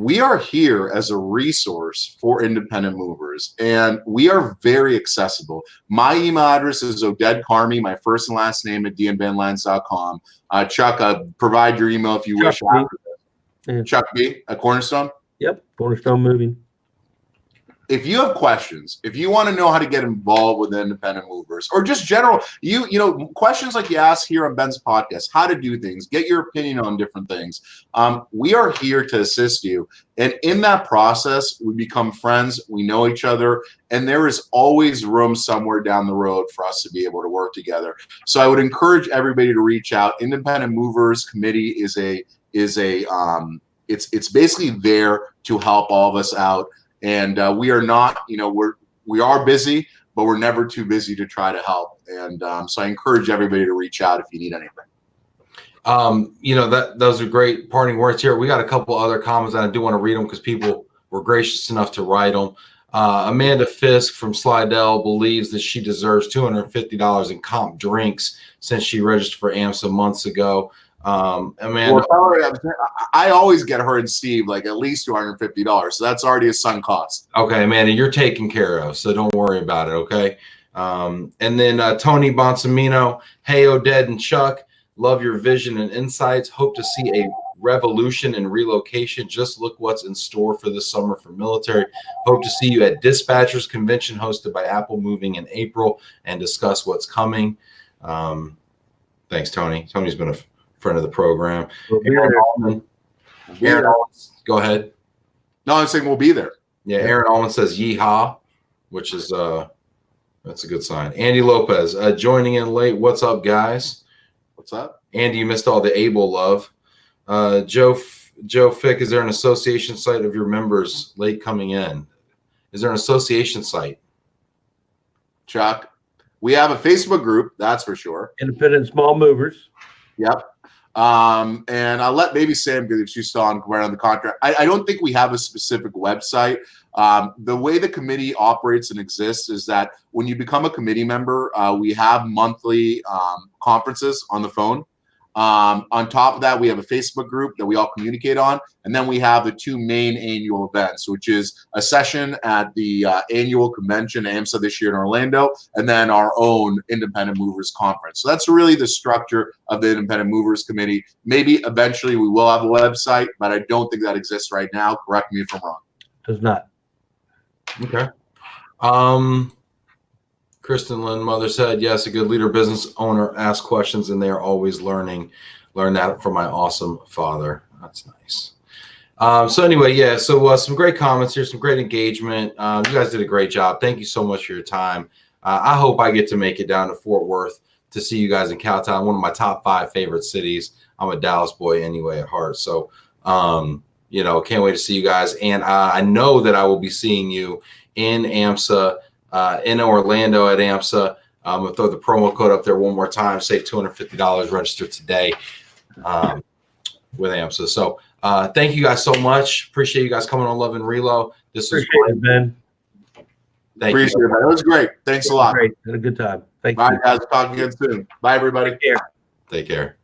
we are here as a resource for independent movers, and we are very accessible. My email address is Oded Carmi, my first and last name at dnvanlands.com. Chuck, provide your email if you wish. Yeah. Chuck B at Cornerstone. Yep, Cornerstone Moving. If you have questions, if you want to know how to get involved with independent movers, or just general, you know, questions like you ask here on Ben's podcast, how to do things, get your opinion on different things. We are here to assist you. And in that process, we become friends, we know each other, and there is always room somewhere down the road for us to be able to work together. So I would encourage everybody to reach out. Independent Movers Committee it's basically there to help all of us out. And we are not, you know, we are busy, but we're never too busy to try to help. And so I encourage everybody to reach out if you need anything. You know, those are great parting words here. We got a couple other comments, and I do want to read them because people were gracious enough to write them. Amanda Fisk from Slidell believes that she deserves $250 in comp drinks since she registered for AMSA months ago. Amanda, well, I always get her and Steve like at least $250, so that's already a sunk cost. Okay, Amanda, you're taken care of, so don't worry about it. Okay. And then Tony Bonsamino, hey Oded and Chuck, love your vision and insights. Hope to see a revolution in relocation. Just look what's in store for this summer for military. Hope to see you at Dispatchers Convention hosted by Apple Moving in April and discuss what's coming. Thanks, Tony. Tony's been a friend of the program. Aaron Allman, go ahead. No, I'm saying we'll be there. Yeah, Aaron Allman says yeehaw, which is that's a good sign. Andy Lopez joining in late. What's up, guys? What's up? Andy, you missed all the Able love. Joe Fick, is there an association site of your members late coming in? Is there an association site? Chuck, we have a Facebook group, that's for sure. Independent Small Movers. Yep. And I'll let maybe Sam, because if she's still on the contract. I don't think we have a specific website. The way the committee operates and exists is that when you become a committee member, we have monthly conferences on the phone. On top of that, we have a Facebook group that we all communicate on. And then we have the two main annual events, which is a session at the annual convention, AMSA this year in Orlando, and then our own Independent Movers Conference. So that's really the structure of the Independent Movers Committee. Maybe eventually we will have a website, but I don't think that exists right now. Correct me if I'm wrong. Does not. Okay. Kristen Lynn Mother said, yes, a good leader business owner asks questions and they are always learning. Learn that from my awesome father. That's nice. So anyway, yeah, so some great comments here, some great engagement. You guys did a great job. Thank you so much for your time. I hope I get to make it down to Fort Worth to see you guys in Cowtown, one of my top 5 favorite cities. I'm a Dallas boy anyway at heart. So, you know, can't wait to see you guys. And I know that I will be seeing you in AMSA, in Orlando at AMSA. I'll throw the promo code up there one more time. Save $250. Register today with AMSA. So thank you guys so much. Appreciate you guys coming on Love and Relo. This was Appreciate it, Ben. Thank Appreciate you. it, man. It was great. Thanks a lot. Great. Had a good time. Thank Bye, you. guys. Talk again soon. Bye, everybody. Take care. Take care.